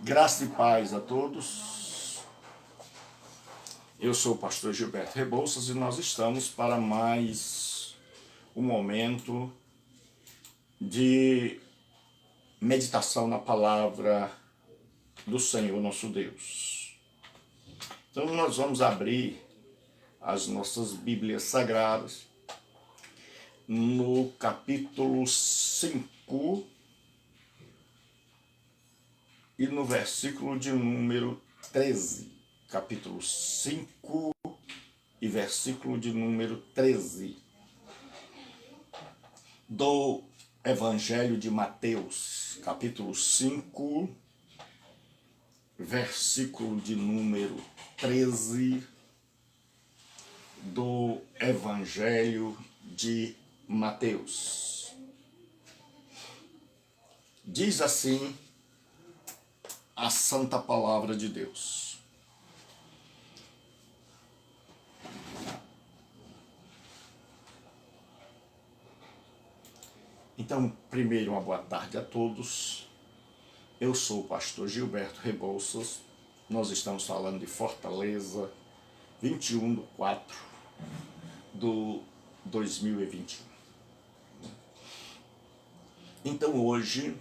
Graça e paz a todos. Eu sou o pastor Gilberto Rebouças e nós estamos para mais um momento de meditação na palavra do Senhor nosso Deus. Então nós vamos abrir as nossas Bíblias Sagradas no capítulo 5 e no versículo de número 13. Capítulo 5 e versículo de número 13 do Evangelho de Mateus, capítulo 5, versículo de número 13 do Evangelho de Mateus. Diz assim a santa palavra de Deus. Então, primeiro, uma boa tarde a todos. Eu sou o pastor Gilberto Rebouças. Nós estamos falando de Fortaleza, 21/4 de 2021. Então, hoje,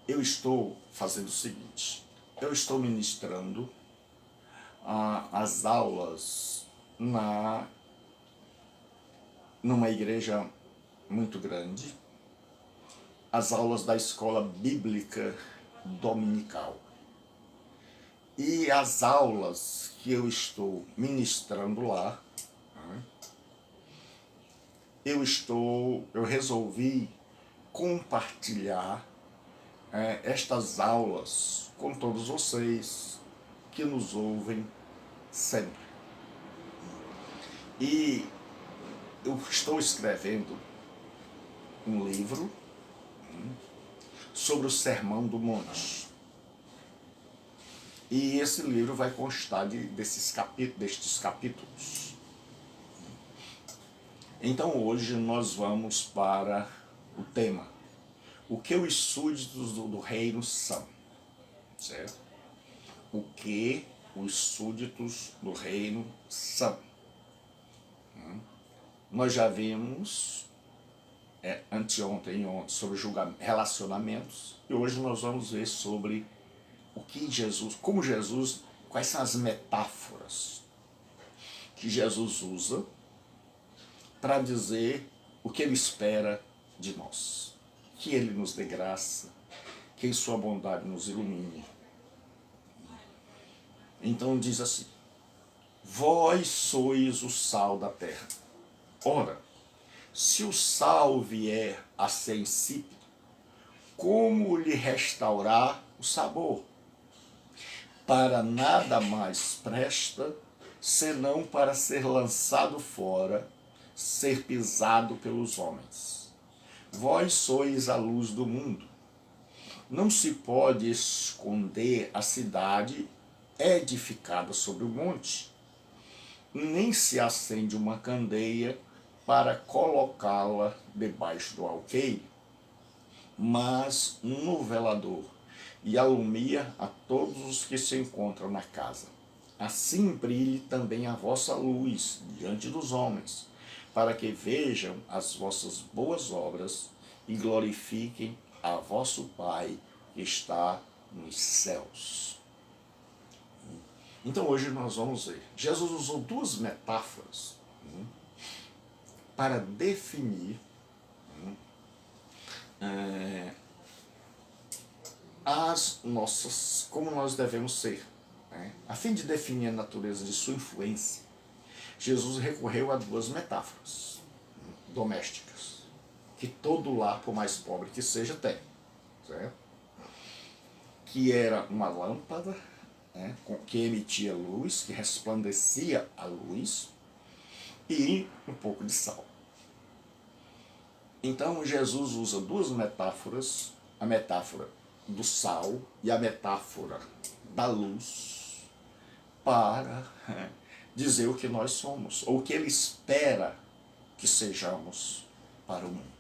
eu estou fazendo o seguinte. Eu estou ministrando as aulas numa igreja muito grande, as aulas da escola bíblica dominical. E as aulas que eu estou ministrando lá, eu resolvi compartilhar estas aulas com todos vocês que nos ouvem sempre. E eu estou escrevendo um livro sobre o Sermão do Monte. E esse livro vai constar destes capítulos. Então hoje nós vamos para o tema: o que os súditos do reino são, certo? O que os súditos do reino são. Nós já vimos anteontem e ontem sobre relacionamentos, e hoje nós vamos ver sobre o que quais são as metáforas que Jesus usa para dizer o que ele espera de nós. Que ele nos dê graça, que em sua bondade nos ilumine. Então diz assim: vós sois o sal da terra. Ora, se o sal vier a ser insípido, como lhe restaurar o sabor? Para nada mais presta, senão para ser lançado fora, ser pisado pelos homens. Vós sois a luz do mundo. Não se pode esconder a cidade edificada sobre o monte, nem se acende uma candeia para colocá-la debaixo do alqueire, mas no velador, e alumia a todos os que se encontram na casa. Assim brilhe também a vossa luz diante dos homens, para que vejam as vossas boas obras e glorifiquem a vosso Pai que está nos céus. Então hoje nós vamos ver. Jesus usou duas metáforas para definir como nós devemos ser. A fim de definir a natureza de sua influência, Jesus recorreu a duas metáforas domésticas, que todo lar, por mais pobre que seja, tem. Certo? Que era uma lâmpada que emitia luz, que resplandecia a luz, e um pouco de sal. Então Jesus usa duas metáforas, a metáfora do sal e a metáfora da luz, para dizer o que nós somos, ou o que ele espera que sejamos para o mundo.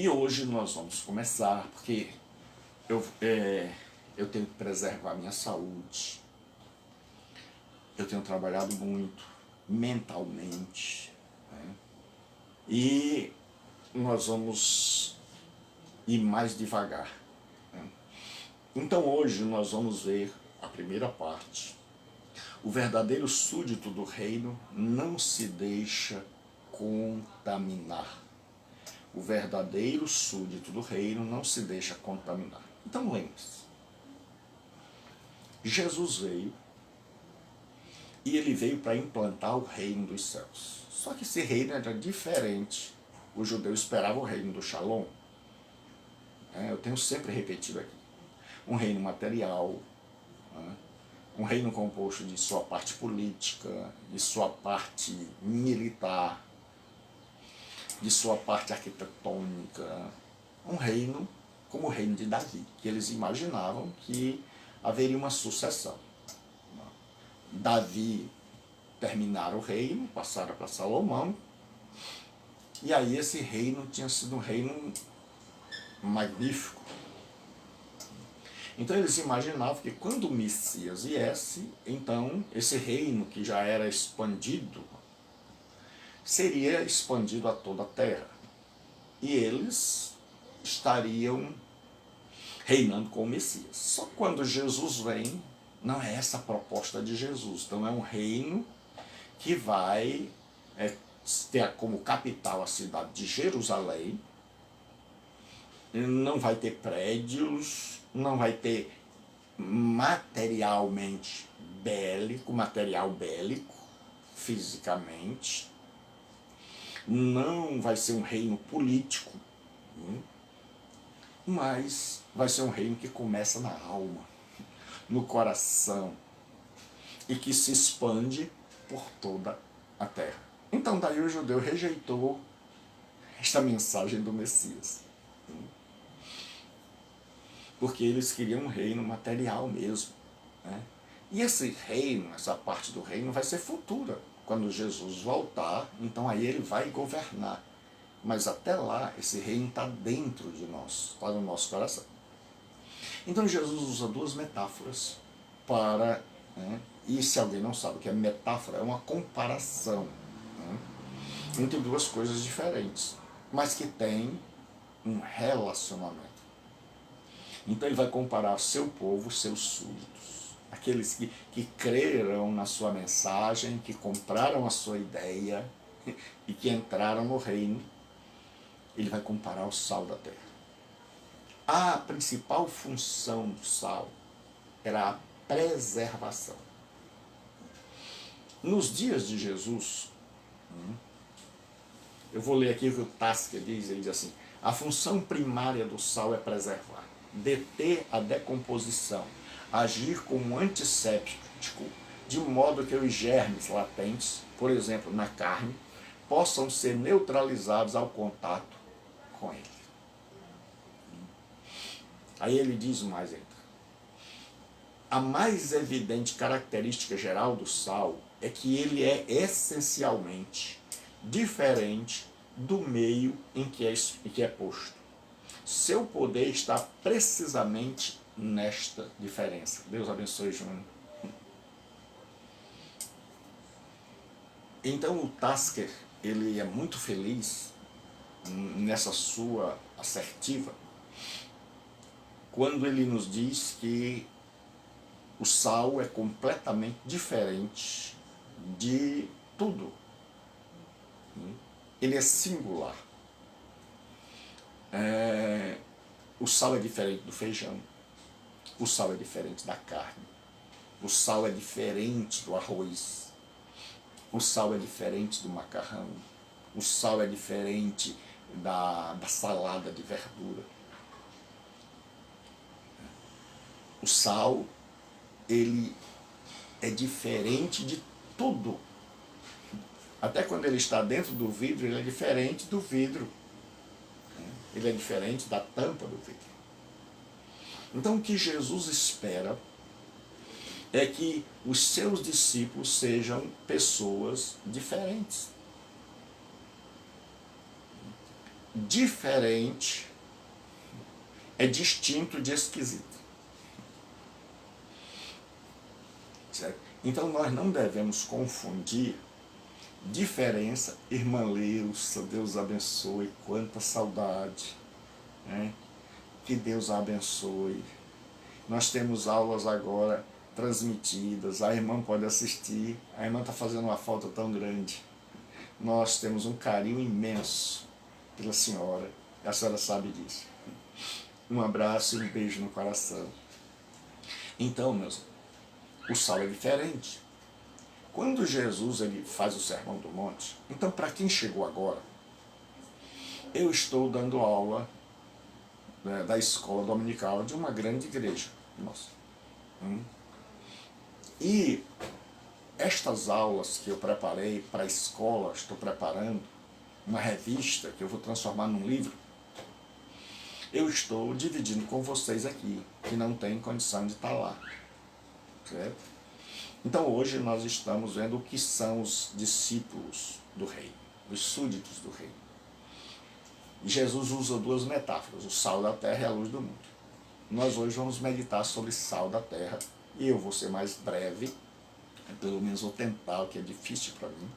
E hoje nós vamos começar, porque eu tenho que preservar a minha saúde. Eu tenho trabalhado muito mentalmente, né? E nós vamos ir mais devagar, né? Então hoje nós vamos ver a primeira parte. O verdadeiro súdito do reino não se deixa contaminar. O verdadeiro súdito do reino não se deixa contaminar. Então lembre-se, Jesus veio e ele veio para implantar o reino dos céus. Só que esse reino era diferente. O judeu esperava o reino do Shalom. Eu tenho sempre repetido aqui. Um reino material, um reino composto de sua parte política, de sua parte militar, de sua parte arquitetônica. Um reino como o reino de Davi, que eles imaginavam que haveria uma sucessão. Davi terminara o reino, passara para Salomão, e aí esse reino tinha sido um reino magnífico. Então eles imaginavam que quando o Messias viesse, então esse reino que já era expandido, seria expandido a toda a terra. E eles estariam reinando com o Messias. Só que quando Jesus vem, não é essa a proposta de Jesus. Então é um reino que vai ter como capital a cidade de Jerusalém, não vai ter prédios, não vai ter materialmente material bélico, fisicamente, não vai ser um reino político, mas vai ser um reino que começa na alma, no coração, e que se expande por toda a terra. Então daí o judeu rejeitou esta mensagem do Messias, porque eles queriam um reino material mesmo, né? E esse reino, essa parte do reino vai ser futura. Quando Jesus voltar, então aí ele vai governar. Mas até lá, esse reino está dentro de nós, está no nosso coração. Então Jesus usa duas metáforas para... E se alguém não sabe o que é metáfora, é uma comparação, entre duas coisas diferentes, mas que tem um relacionamento. Então ele vai comparar seu povo, seus súditos, aqueles que creram na sua mensagem, que compraram a sua ideia e que entraram no reino. Ele vai comparar o sal da terra. A principal função do sal era a preservação. Nos dias de Jesus, eu vou ler aqui o que o Tasker diz, ele diz assim: a função primária do sal é preservar, deter a decomposição, agir como antisséptico, de modo que os germes latentes, por exemplo, na carne, possam ser neutralizados ao contato com ele. Aí ele diz mais ainda: a mais evidente característica geral do sal é que ele é essencialmente diferente do meio em que é posto. Seu poder está precisamente nesta diferença. Deus abençoe, Júnior. Então o Tasker, ele é muito feliz nessa sua assertiva quando ele nos diz que o sal é completamente diferente de tudo. Ele é singular. O sal é diferente do feijão. O sal é diferente da carne. O sal é diferente do arroz. O sal é diferente do macarrão. O sal é diferente da salada de verdura. O sal, ele é diferente de tudo. Até quando ele está dentro do vidro, ele é diferente do vidro. Ele é diferente da tampa do vidro. Então o que Jesus espera é que os seus discípulos sejam pessoas diferentes. diferente é distinto de esquisito. Certo? Então nós não devemos confundir diferença. Irmã Leusa, Deus abençoe, quanta saudade, né? Que Deus a abençoe. Nós temos aulas agora transmitidas, a irmã pode assistir, a irmã está fazendo uma falta tão grande. Nós temos um carinho imenso pela senhora, a senhora sabe disso. Um abraço e um beijo no coração. Então, meus, o sal é diferente. Quando Jesus ele faz o Sermão do Monte, então para quem chegou agora, eu estou dando aula, né, da escola dominical de uma grande igreja. Nossa. E estas aulas que eu preparei para a escola, estou preparando uma revista que eu vou transformar num livro, eu estou dividindo com vocês aqui, que não tem condição de estar lá. Certo? Então hoje nós estamos vendo o que são os discípulos do rei, os súditos do rei. E Jesus usa duas metáforas, o sal da terra e a luz do mundo. Nós hoje vamos meditar sobre sal da terra, e eu vou ser mais breve, pelo menos vou tentar, o que é difícil para mim.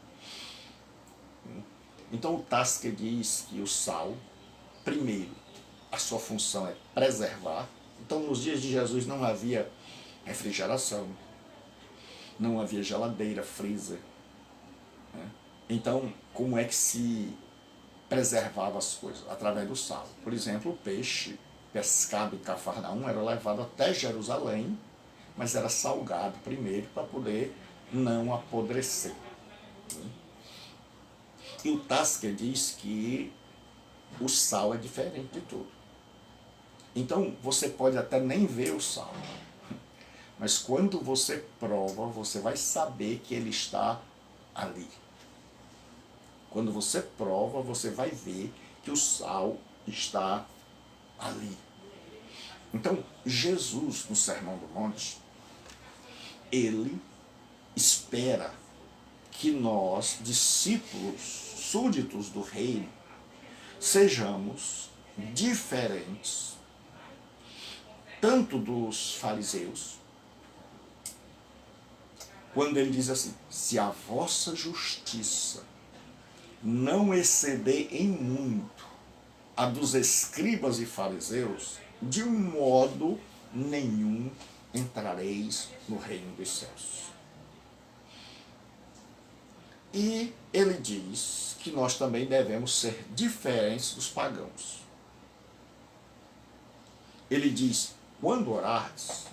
Então o Tasker diz que o sal, primeiro, a sua função é preservar. Então nos dias de Jesus não havia refrigeração, não havia geladeira, freezer. Né? Então como é que se preservava as coisas? Através do sal. Por exemplo, o peixe pescado em Cafarnaum era levado até Jerusalém, mas era salgado primeiro para poder não apodrecer. E o Tasker diz que o sal é diferente de tudo. Então você pode até nem ver o sal, mas quando você prova, você vai saber que ele está ali. Quando você prova, você vai ver que o sal está ali. Então, Jesus, no Sermão do Monte, ele espera que nós, discípulos, súditos do reino, sejamos diferentes, tanto dos fariseus, quando ele diz assim: se a vossa justiça não exceder em muito a dos escribas e fariseus, de modo nenhum entrareis no reino dos céus. E ele diz que nós também devemos ser diferentes dos pagãos. Ele diz: quando orardes,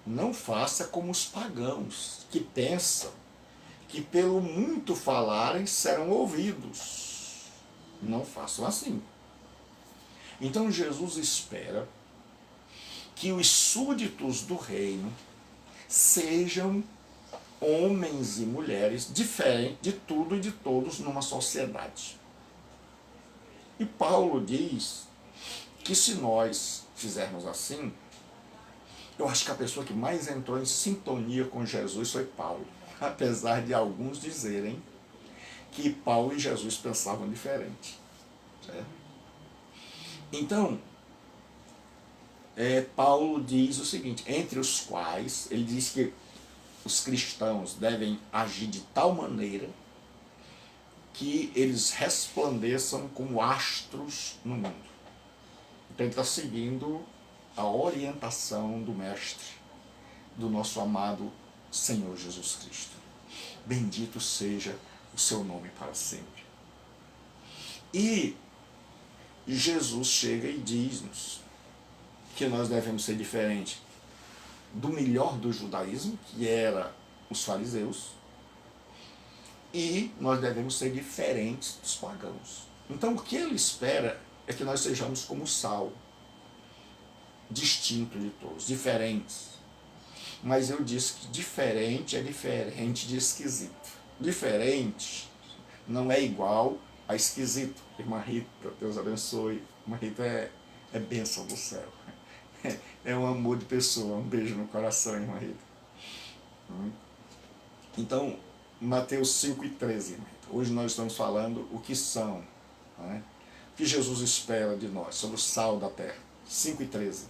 não faça como os pagãos, que pensam que pelo muito falarem serão ouvidos. Não façam assim. Então Jesus espera que os súditos do reino sejam homens e mulheres diferentes de tudo e de todos numa sociedade. E Paulo diz que se nós fizermos assim, eu acho que a pessoa que mais entrou em sintonia com Jesus foi Paulo, apesar de alguns dizerem que Paulo e Jesus pensavam diferente. Certo? Então, Paulo diz o seguinte, entre os quais, ele diz que os cristãos devem agir de tal maneira que eles resplandeçam como astros no mundo. Então ele está seguindo a orientação do Mestre, do nosso amado Senhor Jesus Cristo. Bendito seja o seu nome para sempre. E Jesus chega e diz-nos que nós devemos ser diferentes do melhor do judaísmo, que era os fariseus, e nós devemos ser diferentes dos pagãos. Então o que ele espera é que nós sejamos como o sal, distinto de todos, diferentes. Mas eu disse que diferente é diferente de esquisito. Diferente não é igual a esquisito. Irmã Rita, Deus abençoe. Irmã Rita é bênção do céu. É um amor de pessoa. Um beijo no coração, irmã Rita. Então, Mateus 5:13, irmã Rita. Hoje nós estamos falando o que são, né, que Jesus espera de nós, sobre o sal da terra. 5:13.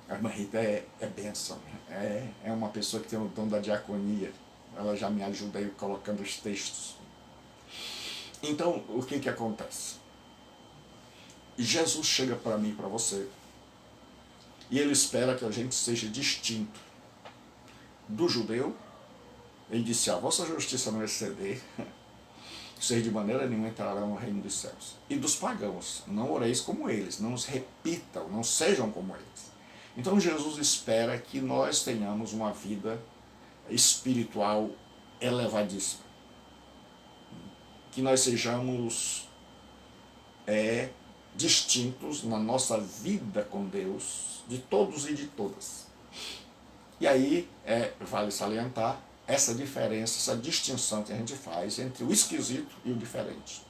A irmã Rita é bênção, é uma pessoa que tem o dom da diaconia, ela já me ajuda aí colocando os textos. Então, o que acontece? Jesus chega para mim e para você, e ele espera que a gente seja distinto do judeu. Ele disse: a vossa justiça não exceder, vocês de maneira nenhuma entrarão no reino dos céus. E dos pagãos: não oreis como eles, não os repitam, não sejam como eles. Então Jesus espera que nós tenhamos uma vida espiritual elevadíssima, que nós sejamos distintos na nossa vida com Deus, de todos e de todas. E aí vale salientar essa diferença, essa distinção que a gente faz entre o esquisito e o diferente.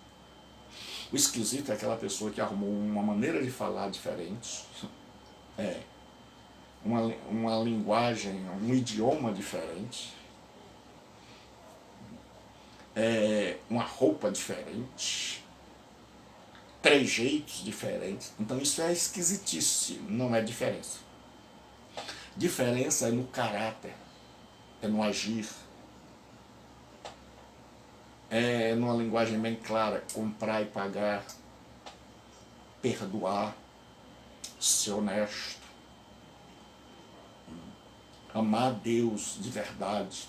O esquisito é aquela pessoa que arrumou uma maneira de falar diferente, uma linguagem, um idioma diferente, uma roupa diferente, trejeitos diferentes. Então isso é esquisitice, não é diferença. Diferença é no caráter, é no agir, é numa linguagem bem clara: comprar e pagar, perdoar, ser honesto, amar a Deus de verdade,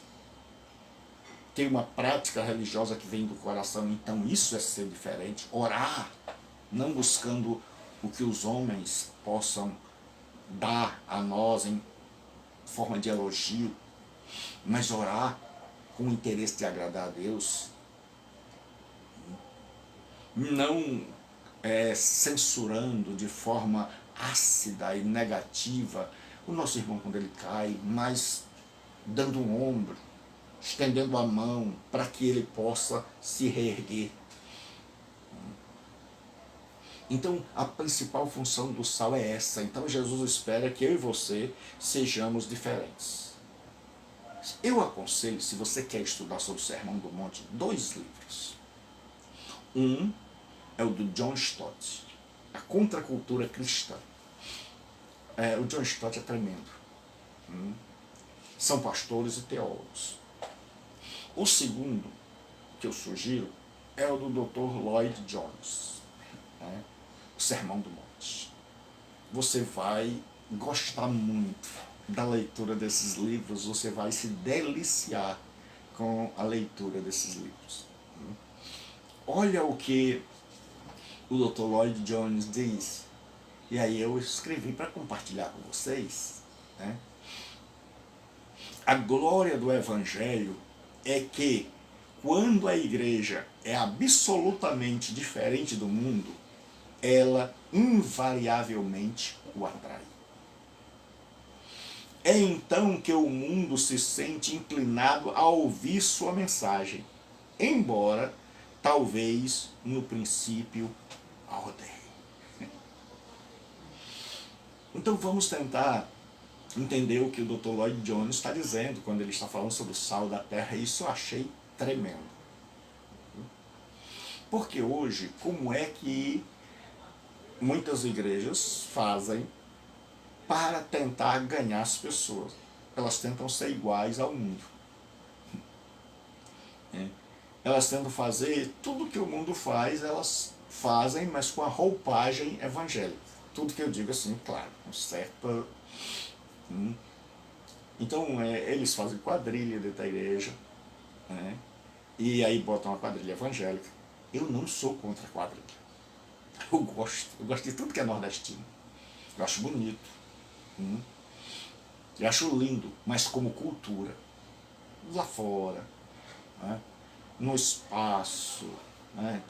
ter uma prática religiosa que vem do coração. Então isso é ser diferente. Orar, não buscando o que os homens possam dar a nós em forma de elogio, mas orar com o interesse de agradar a Deus, não censurando de forma ácida e negativa o nosso irmão quando ele cai, mas dando um ombro, estendendo a mão para que ele possa se reerguer. Então a principal função do sal é essa. Então Jesus espera que eu e você sejamos diferentes. Eu aconselho, se você quer estudar sobre o Sermão do Monte, 2 livros. Um é o do John Stott, A Contracultura Cristã. O John Stott é tremendo. São pastores e teólogos. O segundo que eu sugiro é o do Dr. Lloyd Jones, O Sermão do Monte. Você vai gostar muito da leitura desses livros, você vai se deliciar com a leitura desses livros. Olha o que o Dr. Lloyd Jones diz, e aí eu escrevi para compartilhar com vocês. A glória do Evangelho é que, quando a igreja é absolutamente diferente do mundo, ela invariavelmente o atrai. É então que o mundo se sente inclinado a ouvir sua mensagem, embora talvez no princípio a odeie. Então vamos tentar entender o que o Dr. Lloyd Jones está dizendo quando ele está falando sobre o sal da terra. Isso eu achei tremendo. Porque hoje, como é que muitas igrejas fazem para tentar ganhar as pessoas? Elas tentam ser iguais ao mundo. Elas tentam fazer tudo que o mundo faz, elas fazem, mas com a roupagem evangélica. Tudo que eu digo assim, claro, com certa... Então, eles fazem quadrilha dentro da igreja, e aí botam uma quadrilha evangélica. Eu não sou contra a quadrilha. Eu gosto de tudo que é nordestino. Eu acho bonito. Eu acho lindo, mas como cultura. Lá fora, no espaço,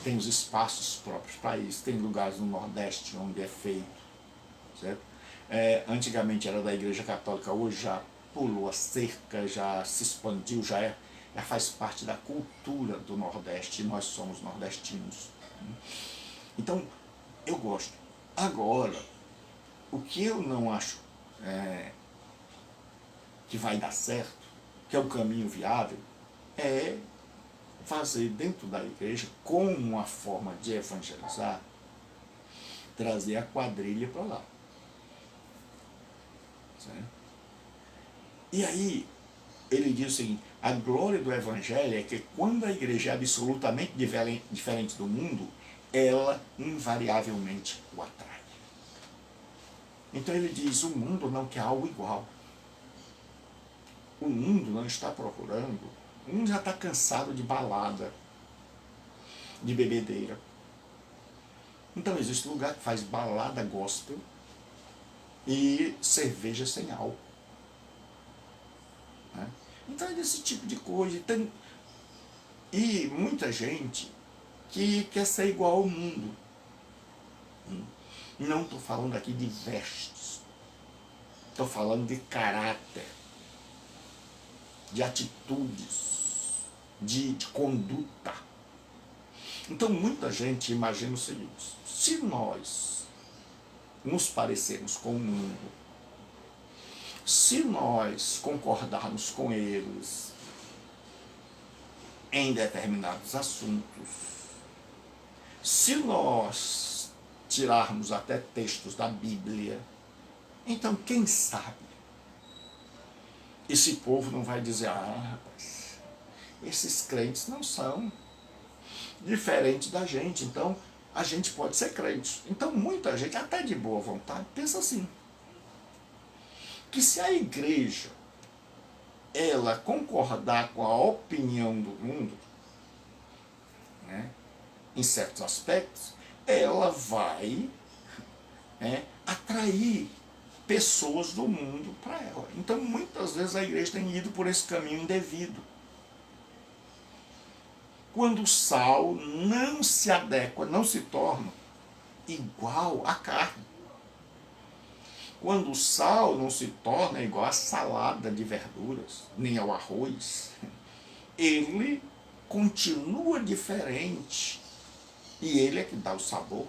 tem os espaços próprios para isso, tem lugares no Nordeste onde é feito, certo? Antigamente era da Igreja Católica, hoje já pulou a cerca, já se expandiu, já faz parte da cultura do Nordeste, e nós somos nordestinos. Então, eu gosto. Agora, o que eu não acho que vai dar certo, que é o caminho viável, é fazer dentro da igreja, como uma forma de evangelizar, trazer a quadrilha para lá. Certo? E aí, ele diz o seguinte: a glória do Evangelho é que quando a igreja é absolutamente diferente do mundo, ela invariavelmente o atrai. Então ele diz: o mundo não quer algo igual. O mundo não está procurando. O mundo já está cansado de balada, de bebedeira. Então existe um lugar que faz balada gospel e cerveja sem álcool. Né? Então é desse tipo de coisa. E muita gente que quer ser igual ao mundo. Não estou falando aqui de vestes. Estou falando de caráter, de atitudes, de conduta. Então muita gente imagina o seguinte: se nós nos parecermos com o mundo, se nós concordarmos com eles em determinados assuntos, se nós tirarmos até textos da Bíblia, então quem sabe esse povo não vai dizer: ah, rapaz, esses crentes não são diferentes da gente, então a gente pode ser crente. Então muita gente, até de boa vontade, pensa assim, que se a igreja ela concordar com a opinião do mundo, né, em certos aspectos, ela vai, né, atrair pessoas do mundo para ela. Então muitas vezes a igreja tem ido por esse caminho indevido. Quando o sal não se adequa, não se torna igual à carne. Quando o sal não se torna igual à salada de verduras, nem ao arroz, ele continua diferente. E ele é que dá o sabor.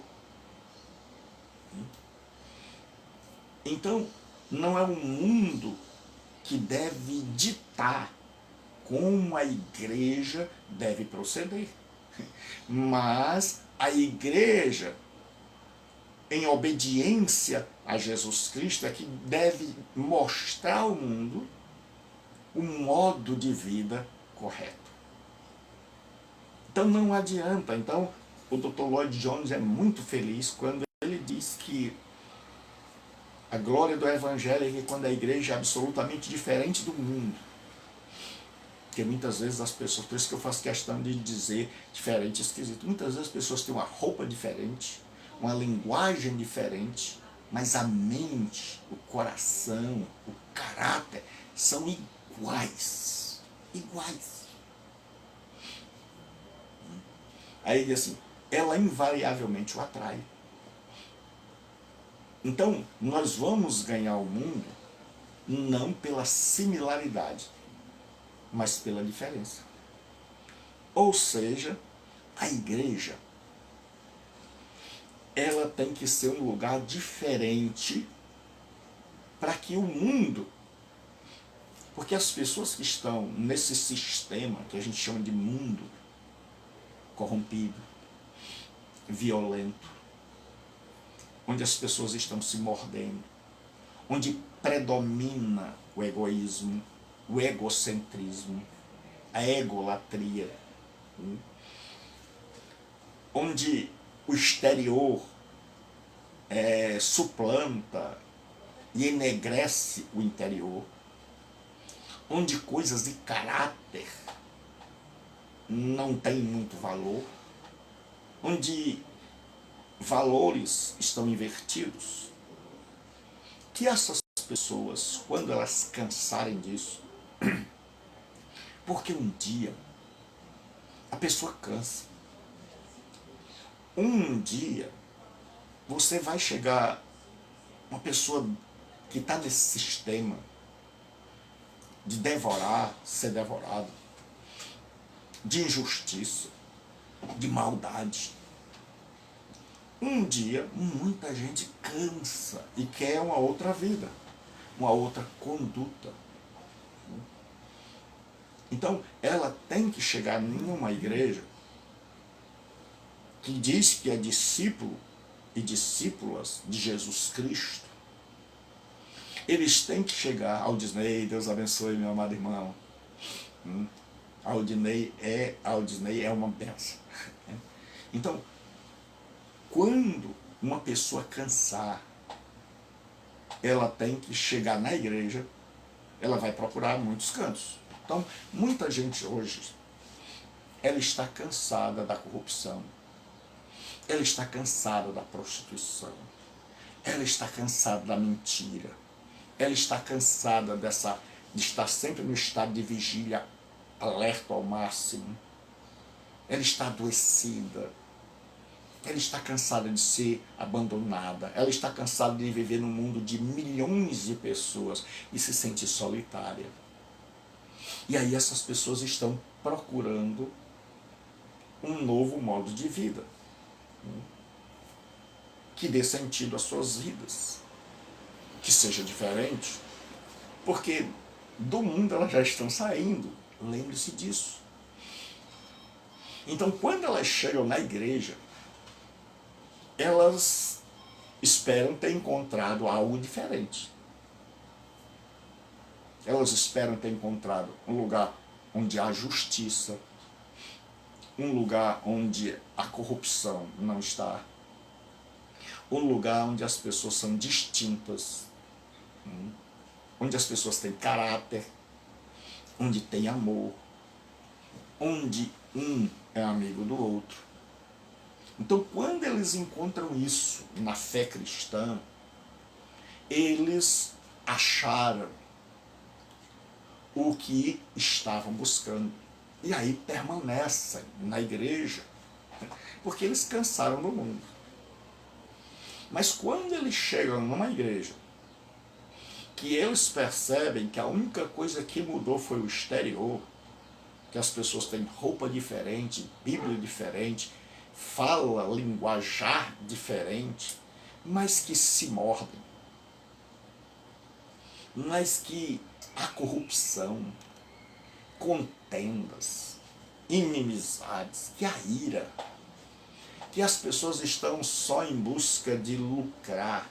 Então, não é o mundo que deve ditar como a igreja deve proceder. Mas a igreja, em obediência a Jesus Cristo, é que deve mostrar ao mundo um modo de vida correto. Então não adianta. Então o Dr. Lloyd Jones é muito feliz quando ele diz que a glória do Evangelho é que quando a igreja é absolutamente diferente do mundo. Porque muitas vezes as pessoas, por isso que eu faço questão de dizer diferente, esquisito. Muitas vezes as pessoas têm uma roupa diferente, uma linguagem diferente, mas a mente, o coração, o caráter são iguais. Iguais. Aí diz assim, ela invariavelmente o atrai. Então, nós vamos ganhar o mundo não pela similaridade, mas pela diferença. Ou seja, a igreja, ela tem que ser um lugar diferente para que o mundo, porque as pessoas que estão nesse sistema que a gente chama de mundo corrompido, violento, onde as pessoas estão se mordendo, onde predomina o egoísmo, o egocentrismo, a egolatria, onde o exterior suplanta e enegrece o interior, onde coisas de caráter não têm muito valor, onde valores estão invertidos, que essas pessoas, quando elas cansarem disso, porque um dia a pessoa cansa, um dia você vai chegar, uma pessoa que está nesse sistema de devorar, ser devorado, de injustiça, de maldade. Um dia, muita gente cansa e quer uma outra vida, uma outra conduta. Então, ela tem que chegar numa igreja que diz que é discípulo e discípulas de Jesus Cristo, eles têm que chegar. Aldinei, Deus abençoe, meu amado irmão. Aldinei é uma benção. Então, quando uma pessoa cansar, ela tem que chegar na igreja, ela vai procurar muitos cantos. Então, muita gente hoje, ela está cansada da corrupção, ela está cansada da prostituição, ela está cansada da mentira, ela está cansada de estar sempre no estado de vigília, alerta ao máximo, ela está adoecida, ela está cansada de ser abandonada, ela está cansada de viver num mundo de milhões de pessoas e se sentir solitária. E aí essas pessoas estão procurando um novo modo de vida, que dê sentido às suas vidas, que seja diferente, porque do mundo elas já estão saindo, lembre-se disso. Então, quando elas chegam na igreja, elas esperam ter encontrado algo diferente. Elas esperam ter encontrado um lugar onde há justiça, um lugar onde a corrupção não está, um lugar onde as pessoas são distintas, onde as pessoas têm caráter, onde tem amor, onde um é amigo do outro. Então, quando eles encontram isso na fé cristã, eles acharam o que estavam buscando. E aí permanecem na igreja, porque eles cansaram do mundo. Mas quando eles chegam numa igreja, que eles percebem que a única coisa que mudou foi o exterior, que as pessoas têm roupa diferente, Bíblia diferente, fala, linguajar diferente, mas que se mordem, mas que há corrupção, contendas, inimizades, que há ira, que as pessoas estão só em busca de lucrar,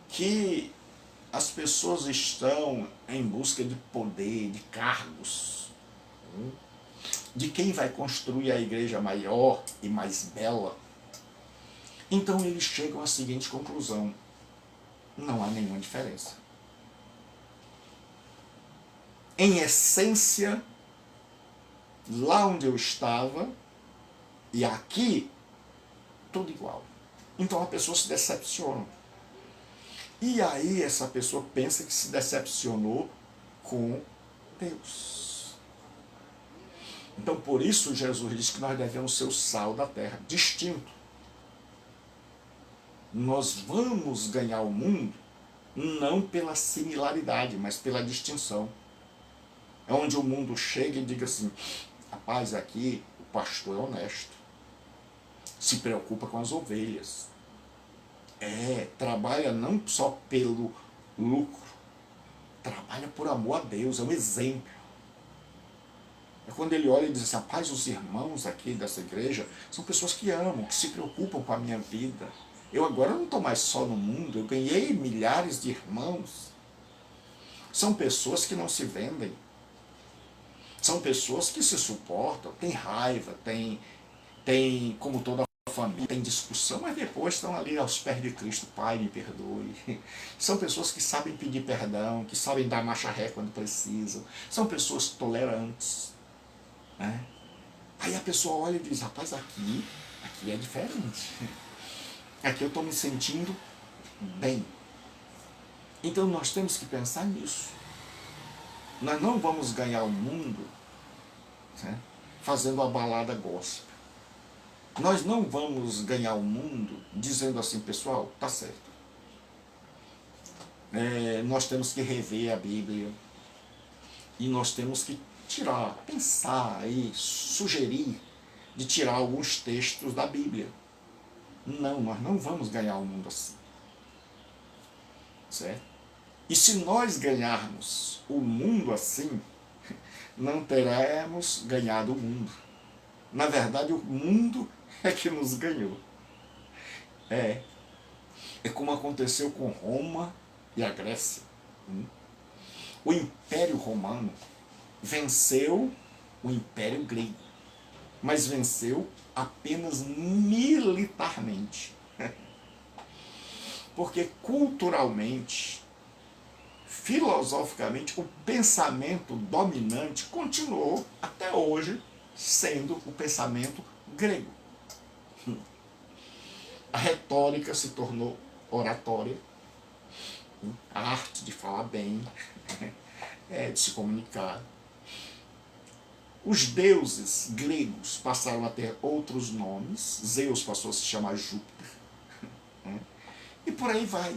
que as pessoas estão em busca de poder, de cargos, de quem vai construir a igreja maior e mais bela. Então eles chegam à seguinte conclusão: não há nenhuma diferença. Em essência, lá onde eu estava e aqui, tudo igual. Então a pessoa se decepciona. E aí essa pessoa pensa que se decepcionou com Deus. Então por isso Jesus diz que nós devemos ser o sal da terra, distinto. Nós vamos ganhar o mundo não pela similaridade, mas pela distinção. É onde o mundo chega e diga assim: rapaz, aqui o pastor é honesto, se preocupa com as ovelhas, trabalha não só pelo lucro, trabalha por amor a Deus, é um exemplo. É quando ele olha e diz assim: rapaz, os irmãos aqui dessa igreja são pessoas que amam, que se preocupam com a minha vida. Eu agora não estou mais só no mundo, eu ganhei milhares de irmãos. São pessoas que não se vendem, são pessoas que se suportam, tem raiva, tem como toda família, tem discussão, mas depois estão ali aos pés de Cristo: Pai, me perdoe. São pessoas que sabem pedir perdão, que sabem dar marcha ré quando precisam, são pessoas tolerantes, né? Aí a pessoa olha e diz: rapaz, aqui é diferente, aqui eu estou me sentindo bem. Então nós temos que pensar nisso. Nós não vamos ganhar o mundo, né, fazendo a balada gospel. Nós não vamos ganhar o mundo dizendo assim: pessoal, tá certo, nós temos que rever a Bíblia e nós temos que tirar, pensar e sugerir de tirar alguns textos da Bíblia. Não, nós não vamos ganhar o mundo assim, certo? E se nós ganharmos o mundo assim, não teremos ganhado o mundo. Na verdade, o mundo é que nos ganhou. É, é como aconteceu com Roma e a Grécia. O Império Romano venceu o Império Grego, mas venceu apenas militarmente. Porque culturalmente, filosoficamente, o pensamento dominante continuou até hoje sendo o pensamento grego. A retórica se tornou oratória, a arte de falar bem, de se comunicar. Os deuses gregos passaram a ter outros nomes, Zeus passou a se chamar Júpiter, e por aí vai.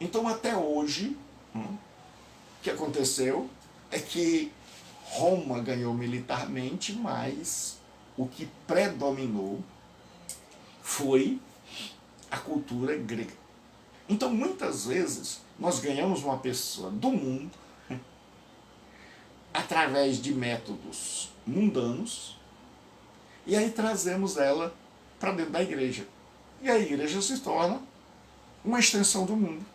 Então até hoje, o que aconteceu é que Roma ganhou militarmente, mas o que predominou foi a cultura grega. Então muitas vezes nós ganhamos uma pessoa do mundo através de métodos mundanos e aí trazemos ela para dentro da igreja. E a igreja se torna uma extensão do mundo.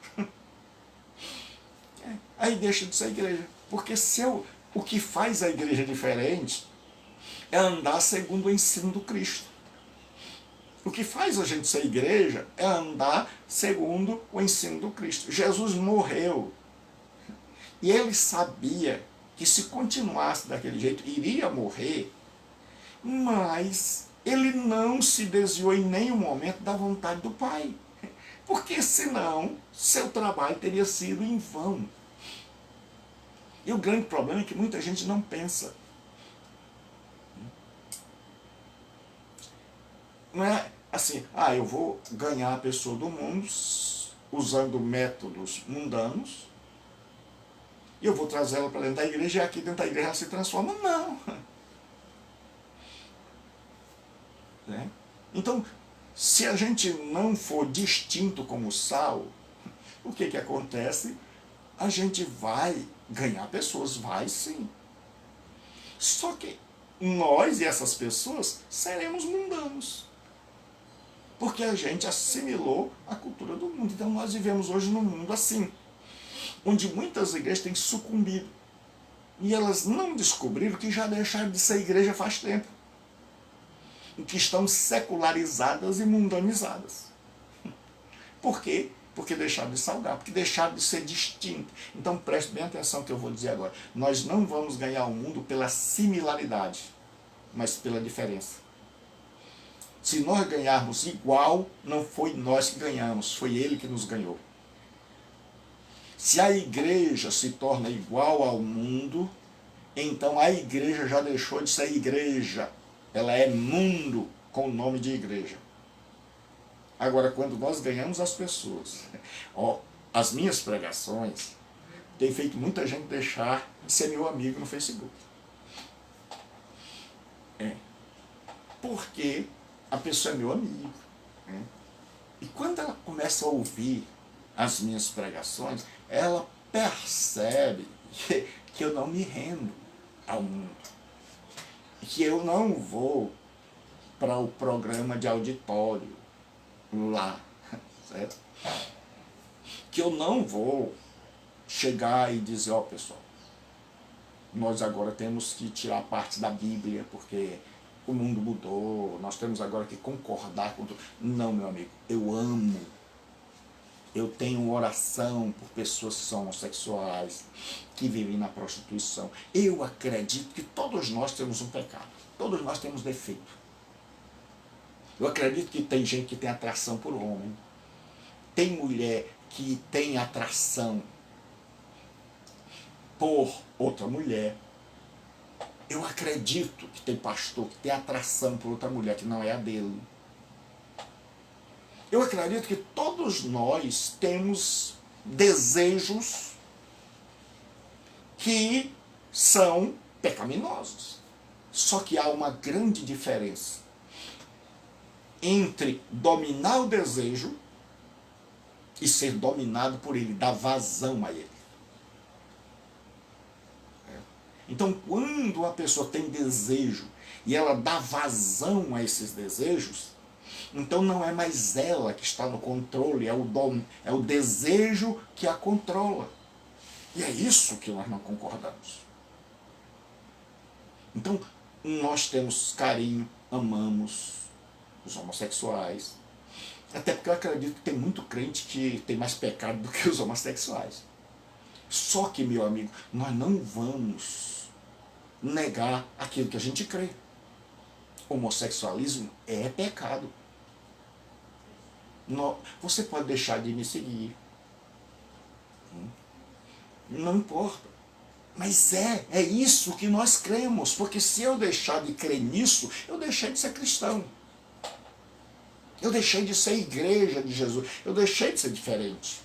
Aí deixa de ser igreja. Porque o que faz a igreja diferente é andar segundo o ensino do Cristo. O que faz a gente ser igreja é andar segundo o ensino do Cristo. Jesus morreu. E ele sabia que se continuasse daquele jeito, iria morrer, mas ele não se desviou em nenhum momento da vontade do Pai. Porque senão seu trabalho teria sido em vão. E o grande problema é que muita gente não pensa. Não é assim, eu vou ganhar a pessoa do mundo usando métodos mundanos e eu vou trazer ela para dentro da igreja e aqui dentro da igreja ela se transforma. Não. Né? Então, se a gente não for distinto como sal, o que acontece? A gente vai ganhar pessoas, vai sim. Só que nós e essas pessoas seremos mundanos. Porque a gente assimilou a cultura do mundo. Então nós vivemos hoje num mundo assim, onde muitas igrejas têm sucumbido. E elas não descobriram que já deixaram de ser igreja faz tempo. E que estão secularizadas e mundanizadas. Por quê? Porque deixaram de salgar, porque deixaram de ser distinto. Então preste bem atenção no que eu vou dizer agora. Nós não vamos ganhar o mundo pela similaridade, mas pela diferença. Se nós ganharmos igual, não foi nós que ganhamos, foi ele que nos ganhou. Se a igreja se torna igual ao mundo, então a igreja já deixou de ser igreja. Ela é mundo com o nome de igreja. Agora, quando nós ganhamos as pessoas, as minhas pregações têm feito muita gente deixar de ser meu amigo no Facebook. Porque a pessoa é meu amigo. E quando ela começa a ouvir as minhas pregações, ela percebe que eu não me rendo ao mundo. Que eu não vou para o programa de auditório lá, certo? Que eu não vou chegar e dizer, pessoal, nós agora temos que tirar parte da Bíblia, porque o mundo mudou, nós temos agora que concordar com tudo. Não, meu amigo, eu amo. Eu tenho oração por pessoas que são homossexuais, que vivem na prostituição. Eu acredito que todos nós temos um pecado. Todos nós temos defeito. Eu acredito que tem gente que tem atração por homem. Tem mulher que tem atração por outra mulher. Eu acredito que tem pastor que tem atração por outra mulher que não é a dele. Eu acredito que todos nós temos desejos que são pecaminosos. Só que há uma grande diferença entre dominar o desejo e ser dominado por ele, dar vazão a ele. Então, quando a pessoa tem desejo e ela dá vazão a esses desejos, Então não é mais ela que está no controle, é o desejo que a controla. E é isso que nós não concordamos. Então, nós temos carinho, amamos os homossexuais. Até porque eu acredito que tem muito crente que tem mais pecado do que os homossexuais. Só que, meu amigo, nós não vamos negar aquilo que a gente crê. Homossexualismo é pecado. Você pode deixar de me seguir. Não importa. Mas é isso que nós cremos. Porque se eu deixar de crer nisso, eu deixei de ser cristão. Eu deixei de ser igreja de Jesus. Eu deixei de ser diferente.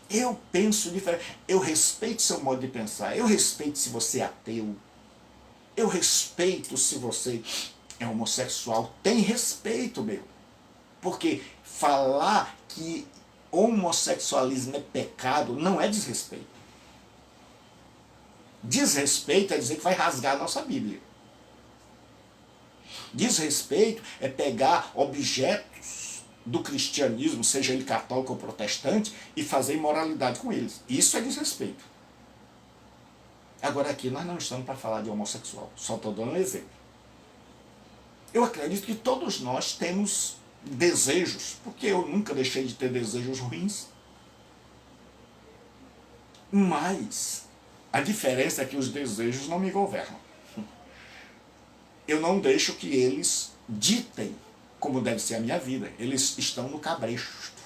Eu penso diferente. Eu respeito seu modo de pensar. Eu respeito se você é ateu. Eu respeito se você é homossexual. Tem respeito, meu. Porque falar que homossexualismo é pecado não é desrespeito. Desrespeito é dizer que vai rasgar a nossa Bíblia. Desrespeito é pegar objetos do cristianismo, seja ele católico ou protestante, e fazer imoralidade com eles. Isso é desrespeito. Agora aqui nós não estamos para falar de homossexual, só estou dando um exemplo. Eu acredito que todos nós temos desejos, porque eu nunca deixei de ter desejos ruins. Mas a diferença é que os desejos não me governam. Eu não deixo que eles ditem como deve ser a minha vida. Eles estão no cabresto.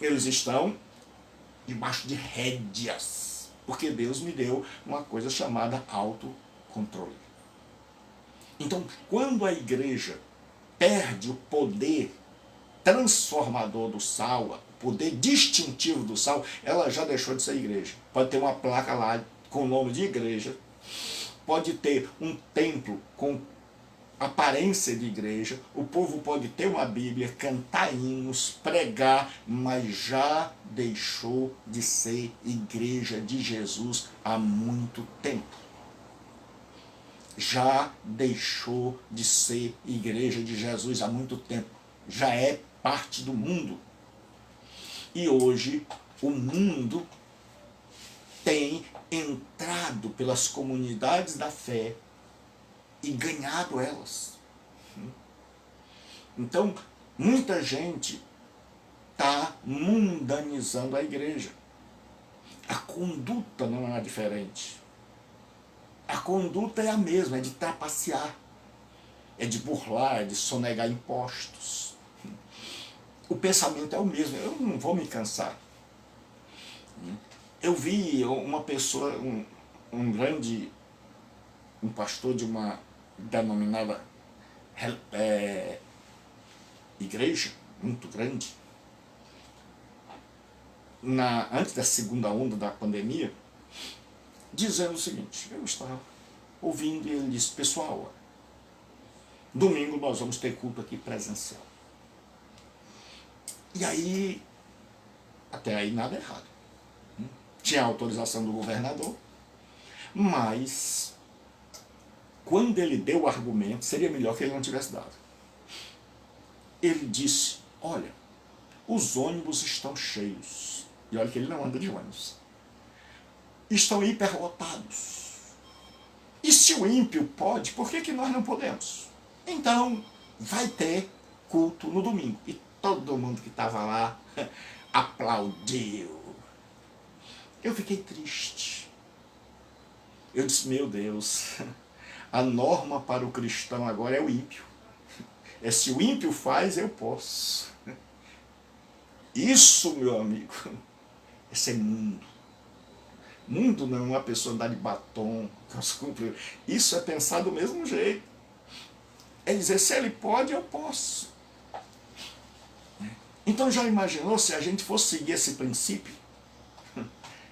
Eles estão debaixo de rédeas. Porque Deus me deu uma coisa chamada autocontrole. Então, quando a igreja perde o poder transformador do sal, o poder distintivo do sal, ela já deixou de ser igreja. Pode ter uma placa lá com o nome de igreja, pode ter um templo com aparência de igreja, o povo pode ter uma Bíblia, cantar hinos, pregar, mas já deixou de ser igreja de Jesus há muito tempo. Já deixou de ser igreja de Jesus há muito tempo. Já é parte do mundo. E hoje o mundo tem entrado pelas comunidades da fé e ganhado elas. Então, muita gente está mundanizando a igreja. A conduta não é diferente. A conduta é a mesma, é de trapacear, é de burlar, é de sonegar impostos. O pensamento é o mesmo, eu não vou me cansar. Eu vi uma pessoa, um pastor de uma denominada igreja, muito grande, antes da segunda onda da pandemia, dizendo o seguinte: eu estava ouvindo e ele disse: pessoal, domingo nós vamos ter culto aqui presencial. E aí, até aí nada errado. Tinha autorização do governador, mas quando ele deu o argumento, seria melhor que ele não tivesse dado. Ele disse: olha, os ônibus estão cheios. E olha que ele não anda de ônibus. Estão hiperlotados. E se o ímpio pode, por que nós não podemos? Então, vai ter culto no domingo. E todo mundo que estava lá aplaudiu. Eu fiquei triste. Eu disse: meu Deus, a norma para o cristão agora é o ímpio. É se o ímpio faz, eu posso. Isso, meu amigo, esse é mundo. Mundo não é uma pessoa andar de batom. Isso é pensar do mesmo jeito. É dizer: se ele pode, eu posso. Então já imaginou se a gente fosse seguir esse princípio?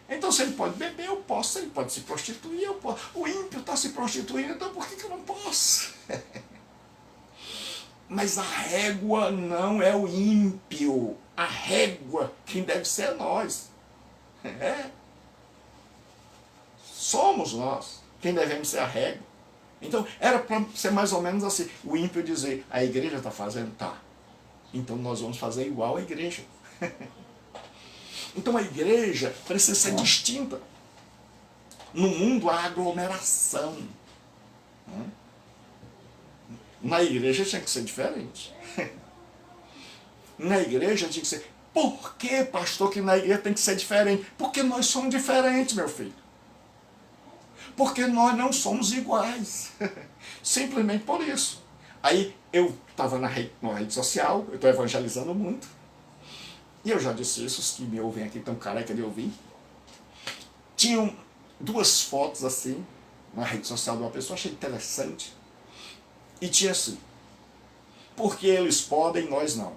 Então se ele pode beber, eu posso. Se ele pode se prostituir, eu posso. O ímpio está se prostituindo, então por que eu não posso? Mas a régua não é o ímpio. A régua, quem deve ser é nós. Somos nós quem devemos ser a régua. Então, era para ser mais ou menos assim. O ímpio dizer, a igreja está fazendo? Tá. Então nós vamos fazer igual a igreja. Então a igreja precisa ser distinta. No mundo há aglomeração. Na igreja tinha que ser diferente. Na igreja tinha que ser... Por que, pastor, que na igreja tem que ser diferente? Porque nós somos diferentes, meu filho. Porque nós não somos iguais. Simplesmente por isso. Aí eu estava na rede social, eu estou evangelizando muito. E eu já disse isso, os que me ouvem aqui estão careca de ouvir. Tinham duas fotos assim, na rede social de uma pessoa, achei interessante. E tinha assim, porque eles podem, nós não.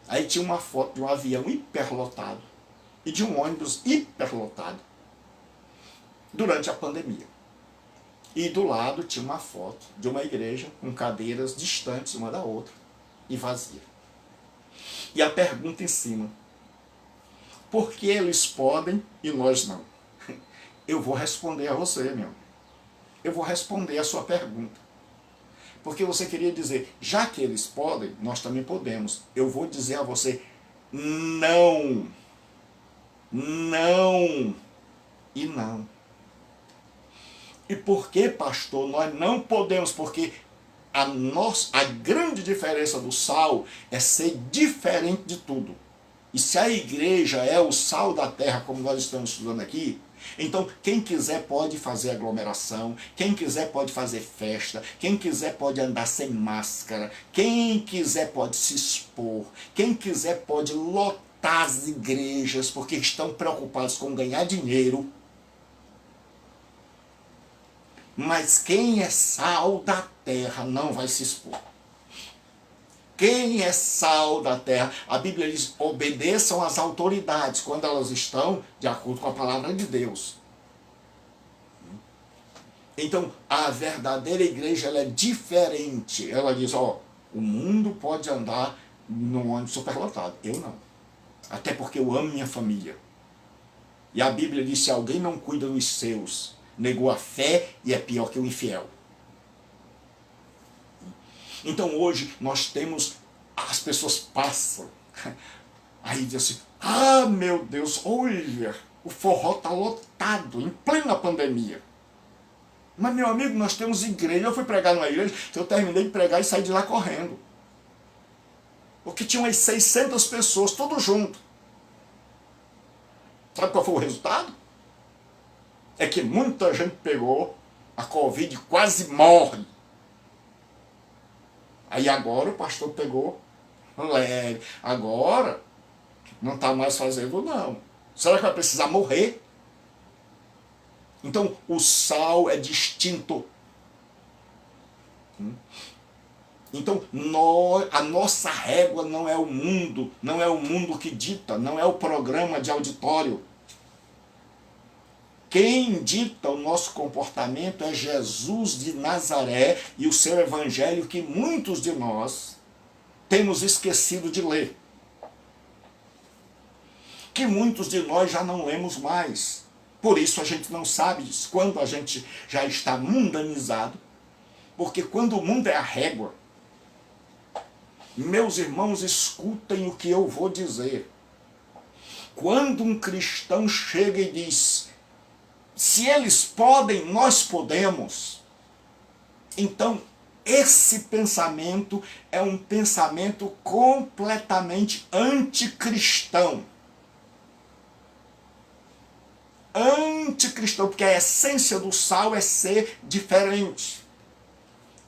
Aí tinha uma foto de um avião hiperlotado e de um ônibus hiperlotado durante a pandemia. E do lado tinha uma foto de uma igreja com cadeiras distantes uma da outra e vazia. E a pergunta em cima, por que eles podem e nós não? Eu vou responder a você, meu. Eu vou responder a sua pergunta. Porque você queria dizer, já que eles podem, nós também podemos. Eu vou dizer a você, não. Não. E não. E por que, pastor, nós não podemos? Porque a grande diferença do sal é ser diferente de tudo. E se a igreja é o sal da terra, como nós estamos estudando aqui, então quem quiser pode fazer aglomeração, quem quiser pode fazer festa, quem quiser pode andar sem máscara, quem quiser pode se expor, quem quiser pode lotar as igrejas, porque estão preocupados com ganhar dinheiro. Mas quem é sal da terra não vai se expor. Quem é sal da terra? A Bíblia diz, obedeçam às autoridades quando elas estão de acordo com a palavra de Deus. Então, a verdadeira igreja ela é diferente. Ela diz, ó, o mundo pode andar num ônibus superlotado. Eu não. Até porque eu amo minha família. E a Bíblia diz, se alguém não cuida dos seus, negou a fé e é pior que o infiel. Então hoje nós temos, as pessoas passam, aí diz assim, ah meu Deus, olha, o forró está lotado, em plena pandemia. Mas meu amigo, nós temos igreja, eu fui pregar numa igreja, eu terminei de pregar e saí de lá correndo. Porque tinham umas 600 pessoas, tudo junto. Sabe qual foi o resultado? É que muita gente pegou a Covid e quase morre. Aí agora o pastor pegou leve. Agora não está mais fazendo não. Será que vai precisar morrer? Então o sal é distinto. Então a nossa régua não é o mundo, não é o mundo que dita, não é o programa de auditório. Quem dita o nosso comportamento é Jesus de Nazaré e o seu evangelho que muitos de nós temos esquecido de ler. Que muitos de nós já não lemos mais. Por isso a gente não sabe disso. Quando a gente já está mundanizado, porque quando o mundo é a régua, meus irmãos, escutem o que eu vou dizer. Quando um cristão chega e diz, se eles podem, nós podemos. Então, esse pensamento é um pensamento completamente anticristão. Anticristão, porque a essência do sal é ser diferente.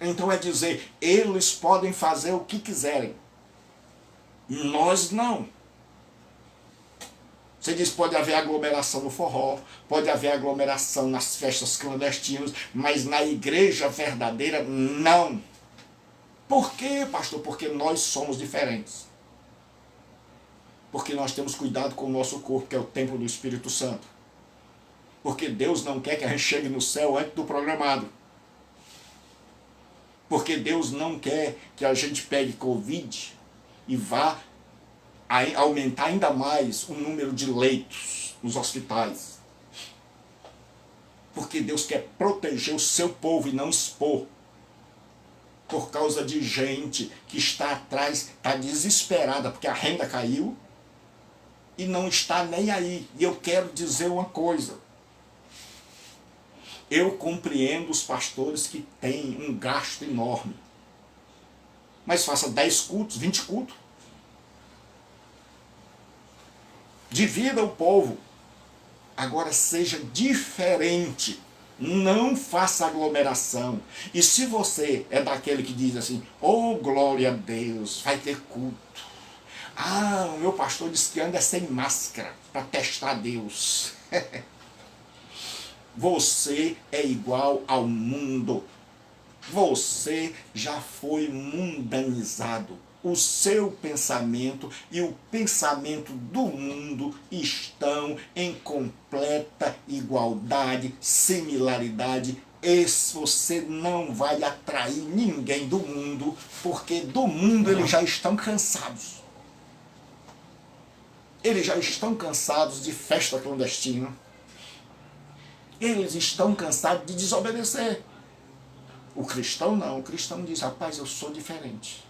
Então é dizer, eles podem fazer o que quiserem. Nós não. Você diz, pode haver aglomeração no forró, pode haver aglomeração nas festas clandestinas, mas na igreja verdadeira, não. Por quê, pastor? Porque nós somos diferentes. Porque nós temos cuidado com o nosso corpo, que é o templo do Espírito Santo. Porque Deus não quer que a gente chegue no céu antes do programado. Porque Deus não quer que a gente pegue Covid e vá aumentar ainda mais o número de leitos nos hospitais. Porque Deus quer proteger o seu povo e não expor. por causa de gente que está atrás, está desesperada porque a renda caiu e não está nem aí. E eu quero dizer uma coisa. Eu compreendo os pastores que têm um gasto enorme. Mas faça 10 cultos, 20 cultos. Divida o povo. Agora seja diferente. Não faça aglomeração. E se você é daquele que diz assim, oh glória a Deus, vai ter culto. Ah, o meu pastor disse que anda sem máscara para testar Deus. Você é igual ao mundo. Você já foi mundanizado. O seu pensamento e o pensamento do mundo estão em completa igualdade, similaridade. Você não vai atrair ninguém do mundo, porque do mundo eles já estão cansados. Eles já estão cansados de festa clandestina. Eles estão cansados de desobedecer. O cristão não. O cristão diz, rapaz, eu sou diferente.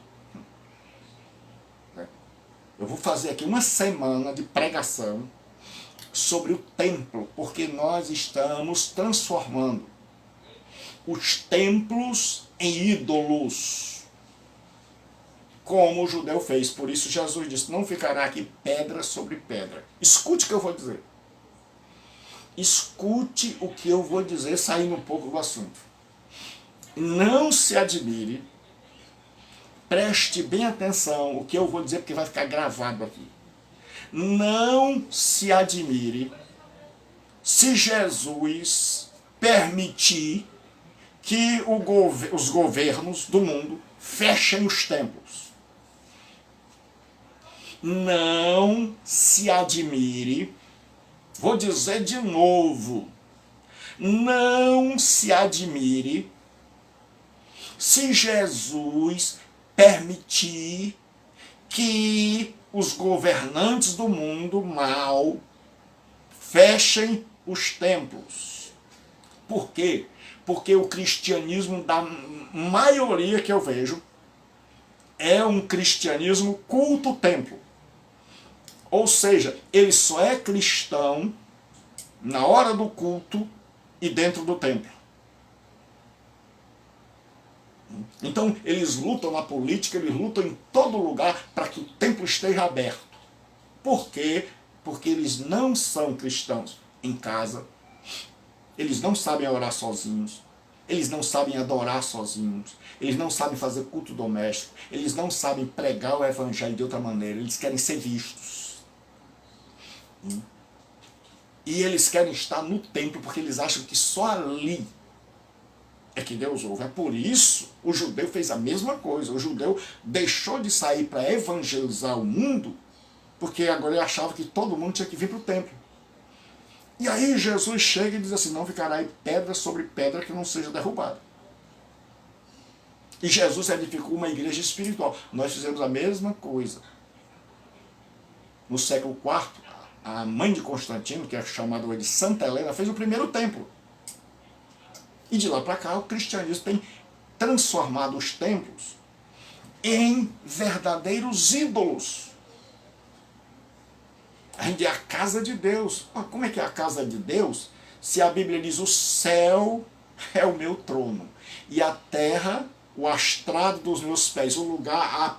Eu vou fazer aqui uma semana de pregação sobre o templo, porque nós estamos transformando os templos em ídolos, como o judeu fez. Por isso Jesus disse, não ficará aqui pedra sobre pedra. Escute o que eu vou dizer. Escute o que eu vou dizer, saindo um pouco do assunto. Não se admire. Preste bem atenção o que eu vou dizer, porque vai ficar gravado aqui. Não se admire se Jesus permitir que os governos do mundo fechem os templos. Não se admire, vou dizer de novo, não se admire se Jesus permitir que os governantes do mundo mal fechem os templos. Por quê? Porque o cristianismo da maioria que eu vejo é um cristianismo culto-templo. Ou seja, ele só é cristão na hora do culto e dentro do templo. Então, eles lutam na política, eles lutam em todo lugar para que o templo esteja aberto. Por quê? Porque eles não são cristãos em casa, eles não sabem orar sozinhos, eles não sabem adorar sozinhos, eles não sabem fazer culto doméstico, eles não sabem pregar o evangelho de outra maneira, eles querem ser vistos. E eles querem estar no templo porque eles acham que só ali é que Deus ouve. É por isso o judeu fez a mesma coisa. O judeu deixou de sair para evangelizar o mundo, porque agora ele achava que todo mundo tinha que vir para o templo. E aí Jesus chega e diz assim, não ficará aí pedra sobre pedra que não seja derrubada. E Jesus edificou uma igreja espiritual. Nós fizemos a mesma coisa. No século IV, a mãe de Constantino, que é chamada hoje de Santa Helena, fez o primeiro templo. E de lá para cá o cristianismo tem transformado os templos em verdadeiros ídolos. A gente é a casa de Deus. Como é que é a casa de Deus? Se a Bíblia diz, o céu é o meu trono, e a terra, o astrado dos meus pés, o lugar,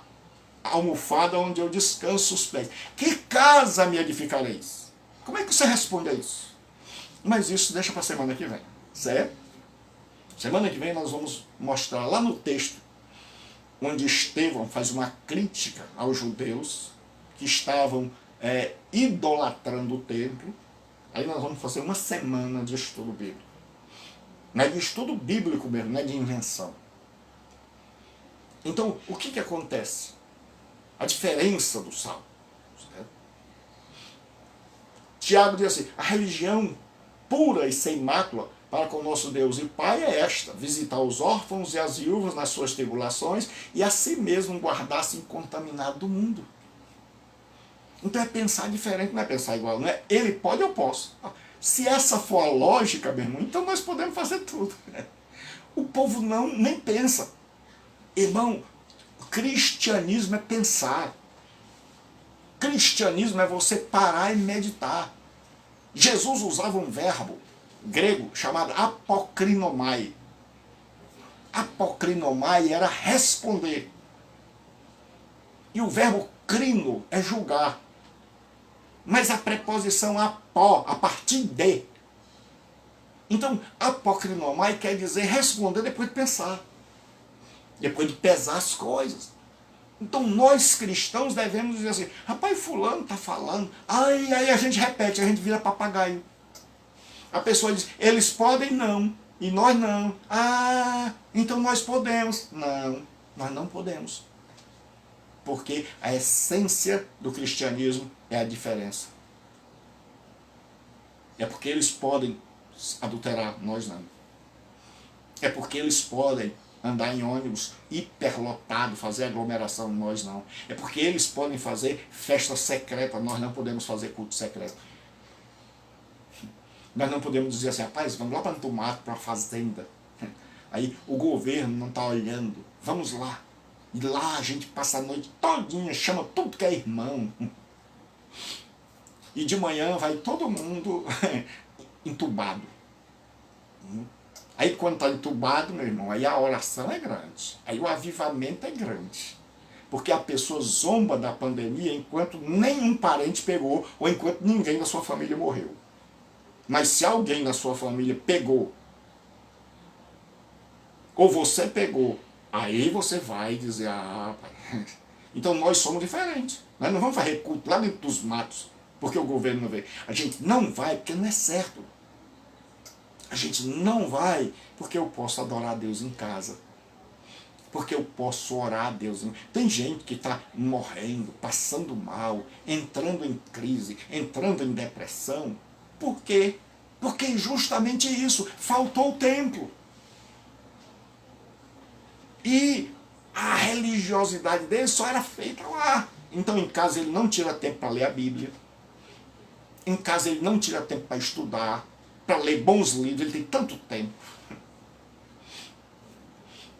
a almofada onde eu descanso os pés. Que casa me edificareis? Como é que você responde a isso? Mas isso deixa para a semana que vem, certo? Semana que vem nós vamos mostrar lá no texto onde Estevão faz uma crítica aos judeus que estavam idolatrando o templo. Aí nós vamos fazer uma semana de estudo bíblico. Não é de estudo bíblico mesmo, não é de invenção. Então, o que acontece? A diferença do salmo. Certo? Tiago diz assim, a religião pura e sem mácula para com nosso Deus e Pai é esta, visitar os órfãos e as viúvas nas suas tribulações e a si mesmo guardar-se incontaminado do mundo. Então é pensar diferente, não é pensar igual, não é ele pode, eu posso. Se essa for a lógica, meu irmão, então nós podemos fazer tudo. O povo nem pensa. Irmão, cristianismo é pensar. Cristianismo é você parar e meditar. Jesus usava um verbo grego chamado apokrinomai. Apokrinomai era responder. E o verbo crino é julgar. Mas a preposição apó, a partir de. Então, apokrinomai quer dizer responder depois de pensar. Depois de pesar as coisas. Então nós cristãos devemos dizer assim, rapaz, fulano está falando, aí a gente repete, a gente vira papagaio. A pessoa diz, eles podem não, e nós não. Ah, então nós podemos. Não, nós não podemos. Porque a essência do cristianismo é a diferença. É porque eles podem adulterar, nós não. É porque eles podem andar em ônibus hiperlotado, fazer aglomeração, nós não. É porque eles podem fazer festa secreta, nós não podemos fazer culto secreto. Nós não podemos dizer assim, rapaz, vamos lá para o mato, para a fazenda. Aí o governo não está olhando, vamos lá. E lá a gente passa a noite todinha, chama tudo que é irmão. E de manhã vai todo mundo entubado. Aí quando está entubado, meu irmão, aí a oração é grande. Aí o avivamento é grande. Porque a pessoa zomba da pandemia enquanto nenhum parente pegou ou enquanto ninguém da sua família morreu. Mas se alguém na sua família pegou, ou você pegou, aí você vai dizer, ah, pai. Então nós somos diferentes. Nós não vamos fazer culto lá dentro dos matos, porque o governo não vê. A gente não vai porque não é certo. A gente não vai porque eu posso adorar a Deus em casa. Porque eu posso orar a Deus. Tem gente que está morrendo, passando mal, entrando em crise, entrando em depressão. Por quê? Porque justamente isso, faltou o templo. E a religiosidade dele só era feita lá. Então em casa ele não tira tempo para ler a Bíblia. Em casa ele não tira tempo para estudar, para ler bons livros, ele tem tanto tempo.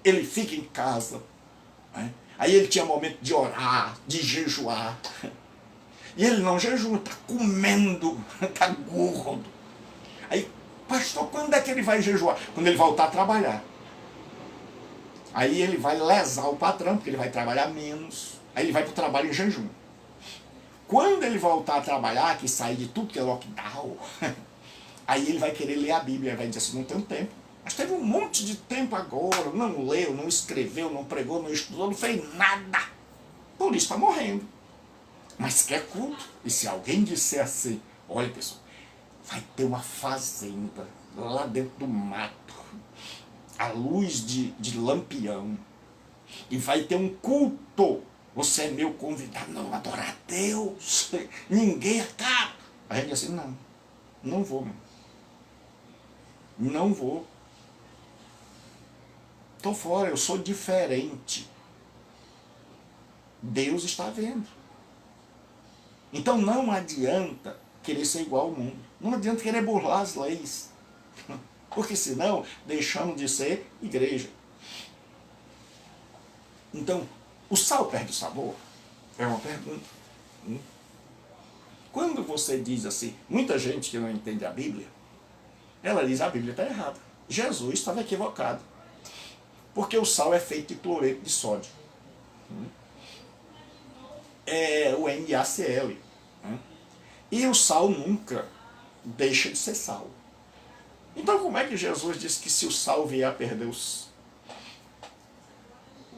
Ele fica em casa. Né? Aí ele tinha momento de orar, de jejuar. E ele não jejua, está comendo, está gordo. Aí, pastor, quando é que ele vai jejuar? Quando ele voltar a trabalhar. Aí ele vai lesar o patrão, porque ele vai trabalhar menos. Aí ele vai para o trabalho em jejum. Quando ele voltar a trabalhar, que sair de tudo que é lockdown, aí ele vai querer ler a Bíblia, vai dizer assim, não tenho tempo. Mas teve um monte de tempo agora, não leu, não escreveu, não pregou, não estudou, não fez nada. Por isso está morrendo. Mas quer culto. E se alguém disser assim, olha pessoal, vai ter uma fazenda lá dentro do mato, à luz de lampião, e vai ter um culto. Você é meu convidado, não, adorar a Deus, ninguém acaba. A gente diz assim, não, não vou, meu. Não vou. Estou fora, eu sou diferente. Deus está vendo. Então não adianta querer ser igual ao mundo. Não adianta querer burlar as leis. Porque senão deixamos de ser igreja. Então, o sal perde o sabor? É uma pergunta. Quando você diz assim, muita gente que não entende a Bíblia, ela diz a Bíblia está errada. Jesus estava equivocado. Porque o sal é feito de cloreto de sódio. É o NaCl. E o sal nunca deixa de ser sal. Então como é que Jesus disse que se o sal vier a perder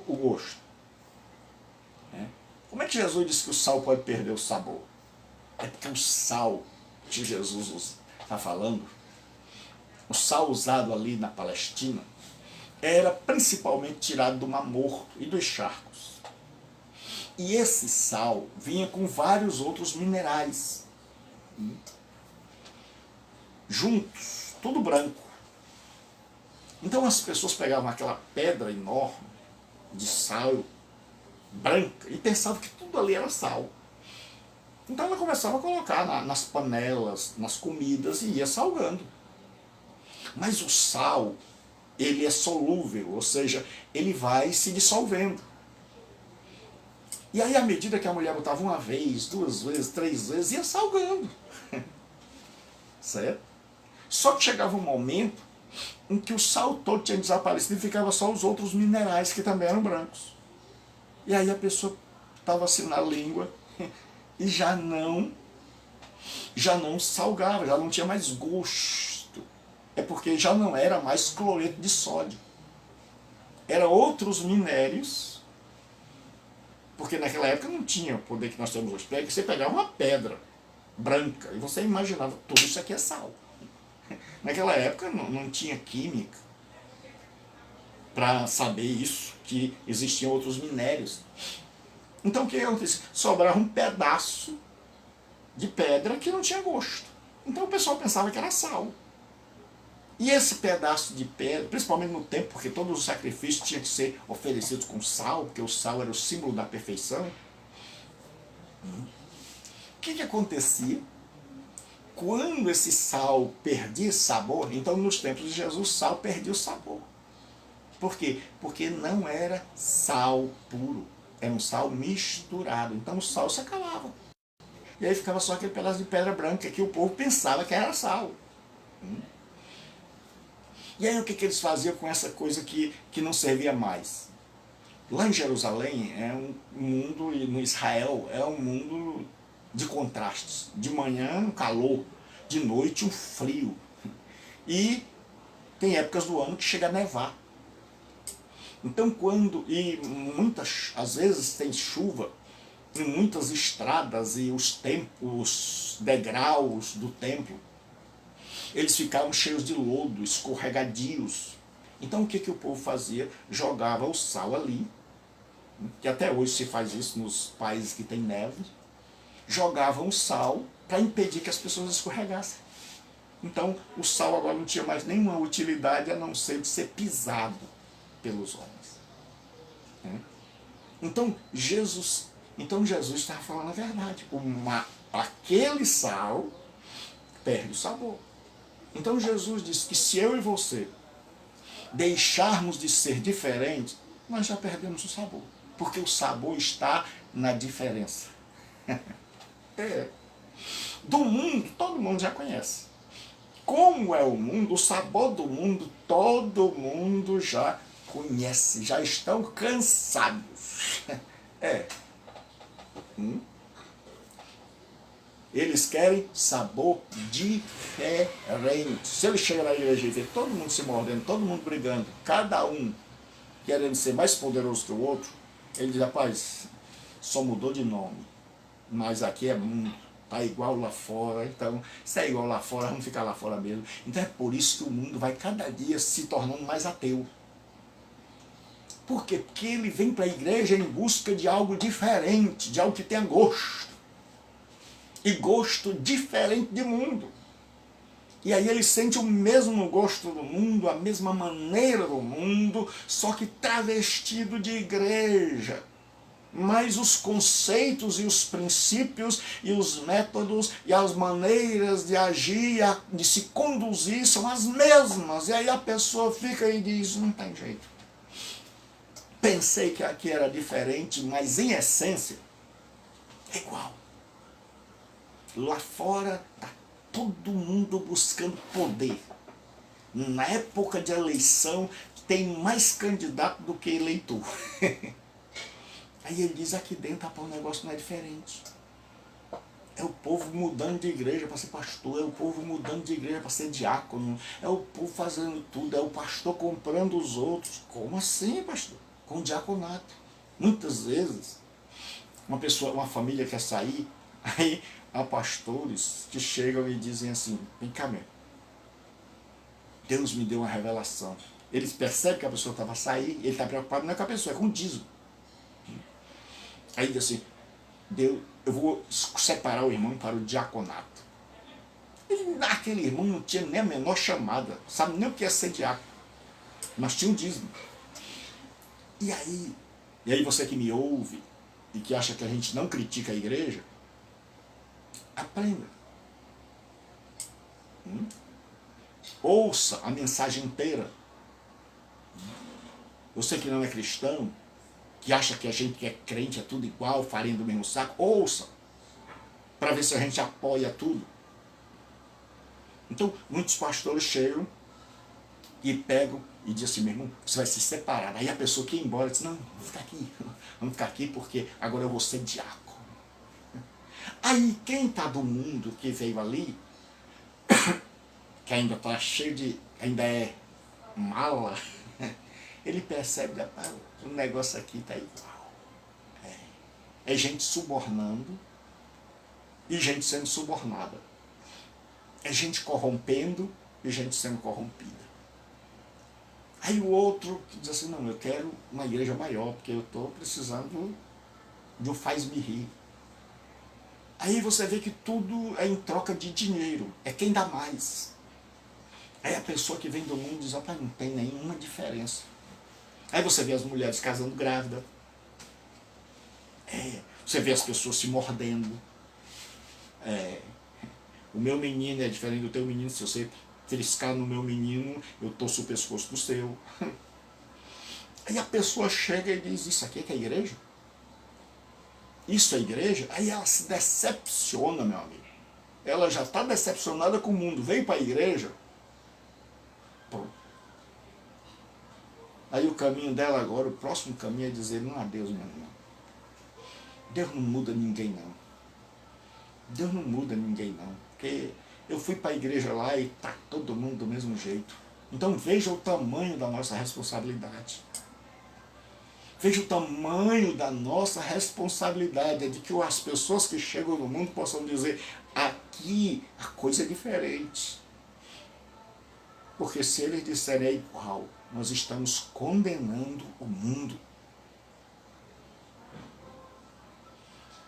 o gosto? Como é que Jesus disse que o sal pode perder o sabor? É porque o sal que Jesus está falando, o sal usado ali na Palestina, era principalmente tirado do Mar Morto e dos charcos. E esse sal vinha com vários outros minerais. Juntos, tudo branco. Então as pessoas pegavam aquela pedra enorme de sal branca e pensavam que tudo ali era sal. Então ela começava a colocar nas panelas, nas comidas e ia salgando. Mas o sal, ele é solúvel, ou seja, ele vai se dissolvendo. E aí, à medida que a mulher botava uma vez, duas vezes, três vezes, ia salgando. Certo? Só que chegava um momento em que o sal todo tinha desaparecido e ficava só os outros minerais que também eram brancos. E aí a pessoa estava assim na língua e já não salgava, já não tinha mais gosto. É porque já não era mais cloreto de sódio. Era outros minérios, porque naquela época não tinha o poder que nós temos hoje. Porque você pegava uma pedra branca e você imaginava, tudo isso aqui é sal. Naquela época não tinha química para saber isso, que existiam outros minérios. Então o que aconteceu? Sobrava um pedaço de pedra que não tinha gosto. Então o pessoal pensava que era sal. E esse pedaço de pedra, principalmente no tempo, porque todos os sacrifícios tinham que ser oferecidos com sal, porque o sal era o símbolo da perfeição. O que acontecia? Quando esse sal perdia sabor, então nos tempos de Jesus o sal perdia o sabor. Por quê? Porque não era sal puro, era um sal misturado. Então o sal se acabava. E aí ficava só aquele pedaço de pedra branca que o povo pensava que era sal. E aí o que eles faziam com essa coisa que não servia mais? Lá em Jerusalém é um mundo, e no Israel é um mundo de contrastes. De manhã um calor, de noite um frio. E tem épocas do ano que chega a nevar. Então às vezes tem chuva em muitas estradas e os degraus do templo, eles ficavam cheios de lodo, escorregadios. Então o que o povo fazia? Jogava o sal ali, que até hoje se faz isso nos países que tem neve, jogavam o sal para impedir que as pessoas escorregassem. Então o sal agora não tinha mais nenhuma utilidade a não ser de ser pisado pelos homens. Então Jesus estava falando a verdade. Aquele sal perde o sabor. Então Jesus disse que se eu e você deixarmos de ser diferentes, nós já perdemos o sabor. Porque o sabor está na diferença. Do mundo, todo mundo já conhece. Como é o mundo, o sabor do mundo, todo mundo já conhece, já estão cansados. Eles querem sabor diferente. Se ele chega na igreja e vê todo mundo se mordendo, todo mundo brigando, cada um querendo ser mais poderoso que o outro, ele diz, rapaz, só mudou de nome, mas aqui é mundo, tá igual lá fora, então se é igual lá fora, vamos ficar lá fora mesmo. Então é por isso que o mundo vai cada dia se tornando mais ateu. Por quê? Porque ele vem para a igreja em busca de algo diferente, de algo que tenha gosto. E gosto diferente de mundo. E aí ele sente o mesmo gosto do mundo, a mesma maneira do mundo, só que travestido de igreja. Mas os conceitos e os princípios e os métodos e as maneiras de agir, de se conduzir são as mesmas. E aí a pessoa fica e diz, não tem jeito. Pensei que aqui era diferente, mas em essência é igual. Lá fora está todo mundo buscando poder. Na época de eleição tem mais candidato do que eleitor. Aí ele diz, aqui dentro o negócio não é diferente. É o povo mudando de igreja para ser pastor, é o povo mudando de igreja para ser diácono, é o povo fazendo tudo, é o pastor comprando os outros. Como assim, pastor? Com diaconato. Muitas vezes, uma família quer sair, aí há pastores que chegam e dizem assim, vem cá mesmo, Deus me deu uma revelação. Eles percebem que a pessoa estava a sair, ele está preocupado não é com a pessoa, é com o dízimo. Aí diz assim, eu vou separar o irmão para o diaconato. Aquele irmão não tinha nem a menor chamada, sabe nem o que é ser diácono, mas tinha um dízimo. E aí você que me ouve e que acha que a gente não critica a igreja, aprenda. Ouça a mensagem inteira. Você que não é cristão, que acha que a gente que é crente é tudo igual, farinha do mesmo saco, ouça, para ver se a gente apoia tudo. Então, muitos pastores chegam e pegam e dizem assim, meu irmão, você vai se separar. Aí a pessoa que ia embora diz, não, vamos ficar aqui porque agora eu vou ser diácono. Aí quem está do mundo que veio ali, que ainda está cheio de, ainda é mala, ele percebe, rapaz, o negócio aqui está igual. É gente subornando e gente sendo subornada. É gente corrompendo e gente sendo corrompida. Aí o outro diz assim, não, eu quero uma igreja maior, porque eu estou precisando de um faz-me rir. Aí você vê que tudo é em troca de dinheiro, é quem dá mais. Aí a pessoa que vem do mundo diz, rapaz, não tem nenhuma diferença. Aí você vê as mulheres casando grávida. Você vê as pessoas se mordendo. O meu menino é diferente do teu menino, se você triscar no meu menino, eu torço o pescoço do seu. Aí a pessoa chega e diz, isso aqui é que é igreja? Isso é igreja? Aí ela se decepciona, meu amigo. Ela já está decepcionada com o mundo. Veio para a igreja. Pronto. Aí o caminho dela agora, o próximo caminho é dizer, não há Deus, meu irmão. Deus não muda ninguém, não. Deus não muda ninguém, não. Porque eu fui para a igreja lá e está todo mundo do mesmo jeito. Então veja o tamanho da nossa responsabilidade. Veja o tamanho da nossa responsabilidade, é de que as pessoas que chegam no mundo possam dizer, aqui a coisa é diferente. Porque se eles disserem é igual, nós estamos condenando o mundo.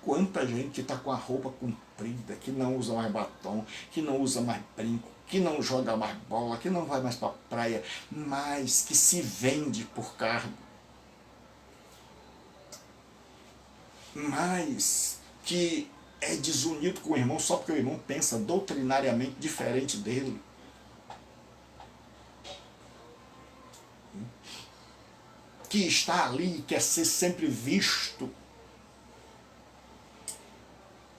Quanta gente que está com a roupa comprida, que não usa mais batom, que não usa mais brinco, que não joga mais bola, que não vai mais para a praia, mas que se vende por cargo. Mas que é desunido com o irmão só porque o irmão pensa doutrinariamente diferente dele. Que está ali e quer ser sempre visto.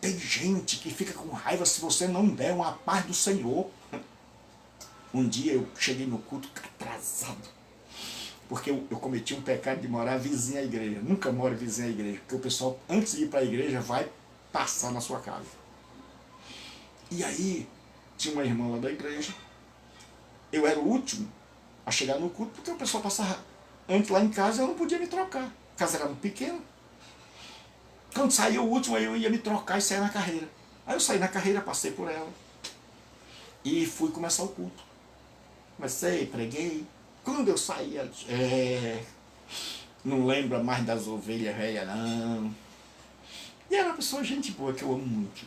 Tem gente que fica com raiva se você não der uma paz do Senhor. Um dia eu cheguei no culto atrasado, porque eu cometi um pecado de morar vizinho à igreja. Nunca moro vizinho à igreja, porque o pessoal, antes de ir para a igreja, vai passar na sua casa. E aí, tinha uma irmã lá da igreja, eu era o último a chegar no culto, porque o pessoal passava antes lá em casa, eu não podia me trocar. A casa era muito pequena. Quando saiu o último, eu ia me trocar e sair na carreira. Aí eu saí na carreira, passei por ela e fui começar o culto. Comecei, preguei. Quando eu saí, ela disse, não lembra mais das ovelhas velhas, não. E era uma pessoa gente boa, que eu amo muito.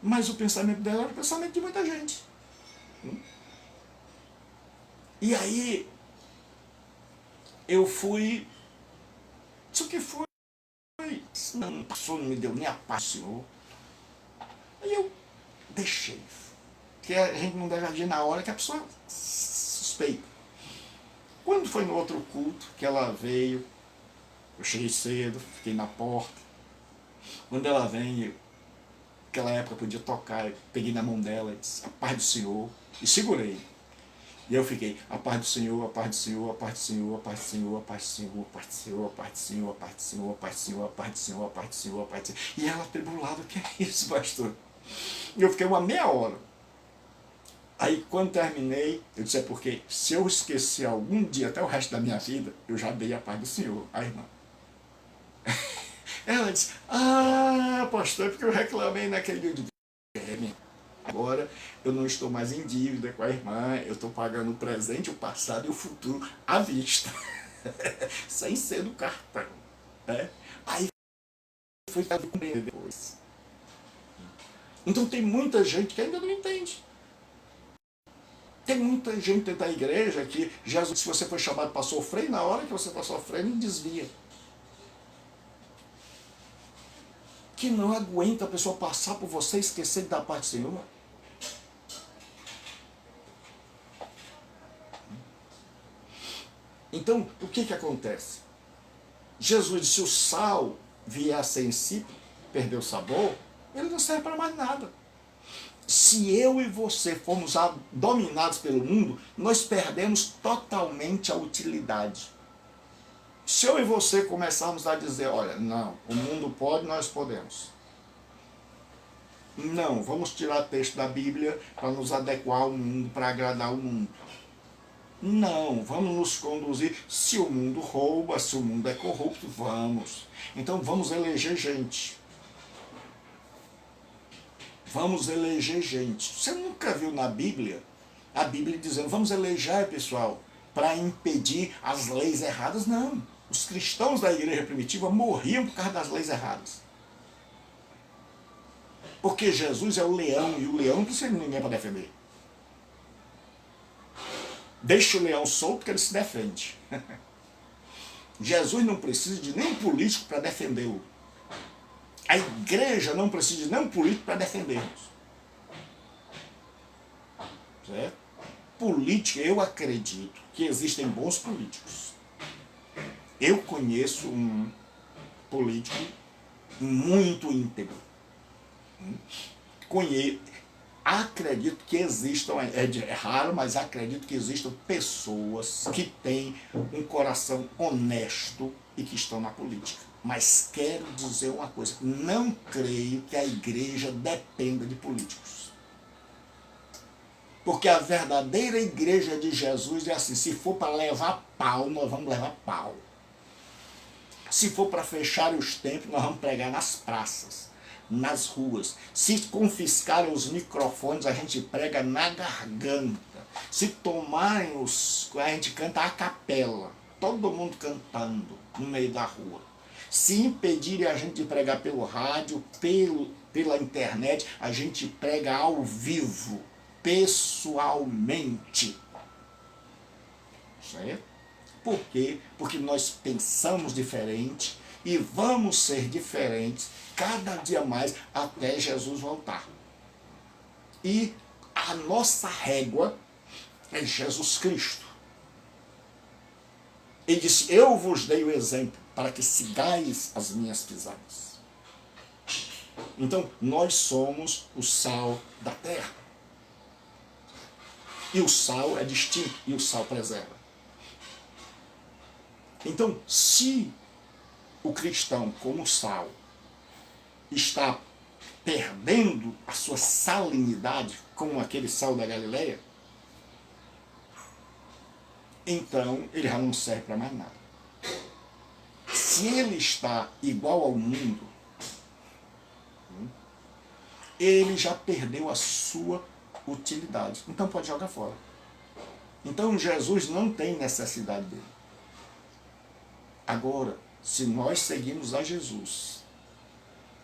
Mas o pensamento dela era o pensamento de muita gente. E aí, eu fui... Isso que foi... Não passou, não me deu nem a paz, Senhor. Aí eu deixei. Porque a gente não deve agir na hora que a pessoa suspeita. Quando foi no outro culto que ela veio, eu cheguei cedo, fiquei na porta. Quando ela vem, naquela época podia tocar, eu peguei na mão dela e disse, a paz do Senhor, e segurei. E eu fiquei, a paz do Senhor, a paz do Senhor, a paz do Senhor, a paz do Senhor, a paz do Senhor, a paz do Senhor, a paz do Senhor, a paz do Senhor, a paz do Senhor, a paz do Senhor, a paz do Senhor, a paz do Senhor. E ela atribulada, o que é isso, pastor? E eu fiquei uma meia hora. Aí quando terminei, eu disse, é porque se eu esquecer algum dia, até o resto da minha vida, eu já dei a paz do Senhor, a irmã. Ela disse, pastor, é porque eu reclamei naquele dia. Agora eu não estou mais em dívida com a irmã, eu estou pagando o presente, o passado e o futuro à vista. Sem ser do cartão. Né? Aí foi compreender depois. Então tem muita gente que ainda não entende. Tem muita gente dentro da igreja que Jesus, se você foi chamado para sofrer, na hora que você está sofrendo, desvia. Que não aguenta a pessoa passar por você e esquecer de dar parte do Senhor. Então, o que acontece? Jesus disse, se o sal vier a ser insípido, perder o sabor, ele não serve para mais nada. Se eu e você formos dominados pelo mundo, nós perdemos totalmente a utilidade. Se eu e você começarmos a dizer, olha, não, o mundo pode, nós podemos. Não, vamos tirar texto da Bíblia para nos adequar ao mundo, para agradar o mundo. Não, vamos nos conduzir. Se o mundo rouba, se o mundo é corrupto, vamos. Então vamos eleger gente. Vamos eleger gente. Você nunca viu na Bíblia a Bíblia dizendo, vamos eleger, pessoal, para impedir as leis erradas? Não. Os cristãos da igreja primitiva morriam por causa das leis erradas. Porque Jesus é o leão, e o leão não precisa de ninguém para defender. Deixa o leão solto que ele se defende. Jesus não precisa de nenhum político para defendê-lo. A igreja não precisa de nenhum político para defendê-los. Certo? Política, eu acredito que existem bons políticos. Eu conheço um político muito íntegro. Acredito que existam, é raro, mas acredito que existam pessoas que têm um coração honesto e que estão na política. Mas quero dizer uma coisa, não creio que a igreja dependa de políticos. Porque a verdadeira igreja de Jesus é assim, se for para levar pau, nós vamos levar pau. Se for para fechar os templos, nós vamos pregar nas praças, nas ruas. Se confiscarem os microfones, a gente prega na garganta. Se tomarem a gente canta a capela, todo mundo cantando no meio da rua. Se impedirem a gente de pregar pelo rádio, pela internet, a gente prega ao vivo, pessoalmente. Certo? Por quê? Porque nós pensamos diferente e vamos ser diferentes cada dia mais até Jesus voltar. E a nossa régua é Jesus Cristo. Ele disse, eu vos dei o exemplo para que sigais as minhas pisadas. Então, nós somos o sal da terra. E o sal é distinto, e o sal preserva. Então, se o cristão, como sal, está perdendo a sua salinidade, como aquele sal da Galileia, então ele já não serve para mais nada. Se ele está igual ao mundo, ele já perdeu a sua utilidade. Então pode jogar fora. Então Jesus não tem necessidade dele. Agora, se nós seguimos a Jesus,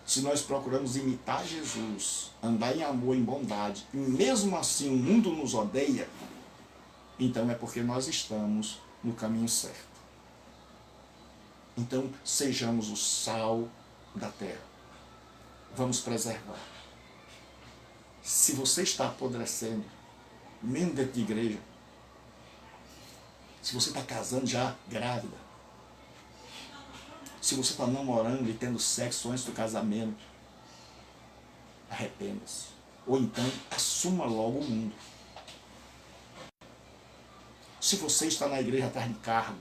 se nós procuramos imitar Jesus, andar em amor, em bondade, e mesmo assim o mundo nos odeia, então é porque nós estamos no caminho certo. Então, sejamos o sal da terra. Vamos preservar. Se você está apodrecendo, mesmo dentro de igreja, se você está casando já grávida, se você está namorando e tendo sexo antes do casamento, arrependa-se. Ou então, assuma logo o mundo. Se você está na igreja atrás de cargo,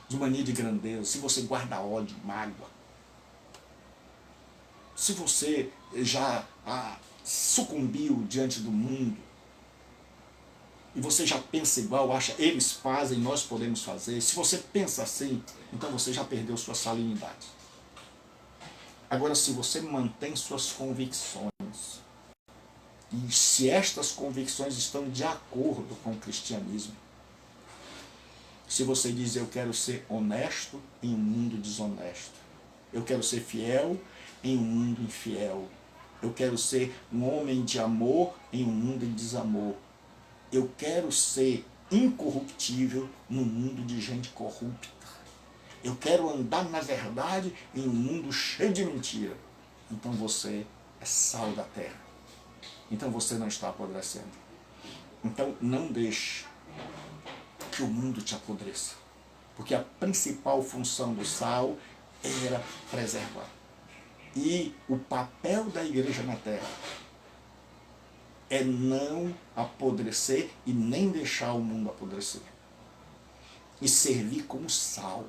de mania de grandeza, se você guarda ódio, mágoa, se você já sucumbiu diante do mundo, e você já pensa igual, acha eles fazem, nós podemos fazer, se você pensa assim, então você já perdeu sua salinidade. Agora, se você mantém suas convicções, e se estas convicções estão de acordo com o cristianismo, se você diz, eu quero ser honesto em um mundo desonesto, eu quero ser fiel em um mundo infiel, eu quero ser um homem de amor em um mundo de desamor, eu quero ser incorruptível num mundo de gente corrupta, eu quero andar na verdade em um mundo cheio de mentira, então você é sal da terra, então você não está apodrecendo. Então não deixe que o mundo te apodreça. Porque a principal função do sal era preservar. E o papel da igreja na terra é não apodrecer e nem deixar o mundo apodrecer. E servir como sal,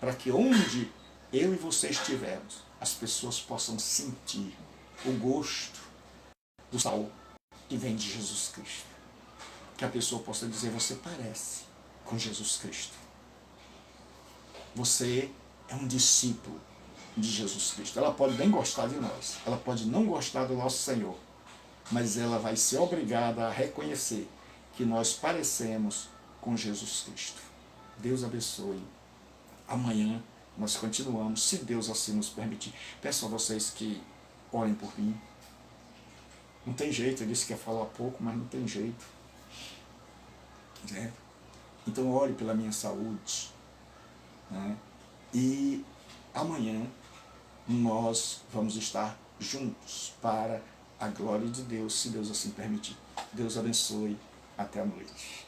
para que onde eu e você estivermos, as pessoas possam sentir o gosto do sal que vem de Jesus Cristo. Que a pessoa possa dizer, você parece com Jesus Cristo. Você é um discípulo de Jesus Cristo. Ela pode nem gostar de nós, ela pode não gostar do nosso Senhor, mas ela vai ser obrigada a reconhecer que nós parecemos com Jesus Cristo. Deus abençoe. Amanhã nós continuamos, se Deus assim nos permitir. Peço a vocês que orem por mim. Não tem jeito, eu disse que ia falar pouco, mas não tem jeito. Né? Então ore pela minha saúde. Né? E amanhã nós vamos estar juntos para a glória de Deus, se Deus assim permitir. Deus abençoe. Até a noite.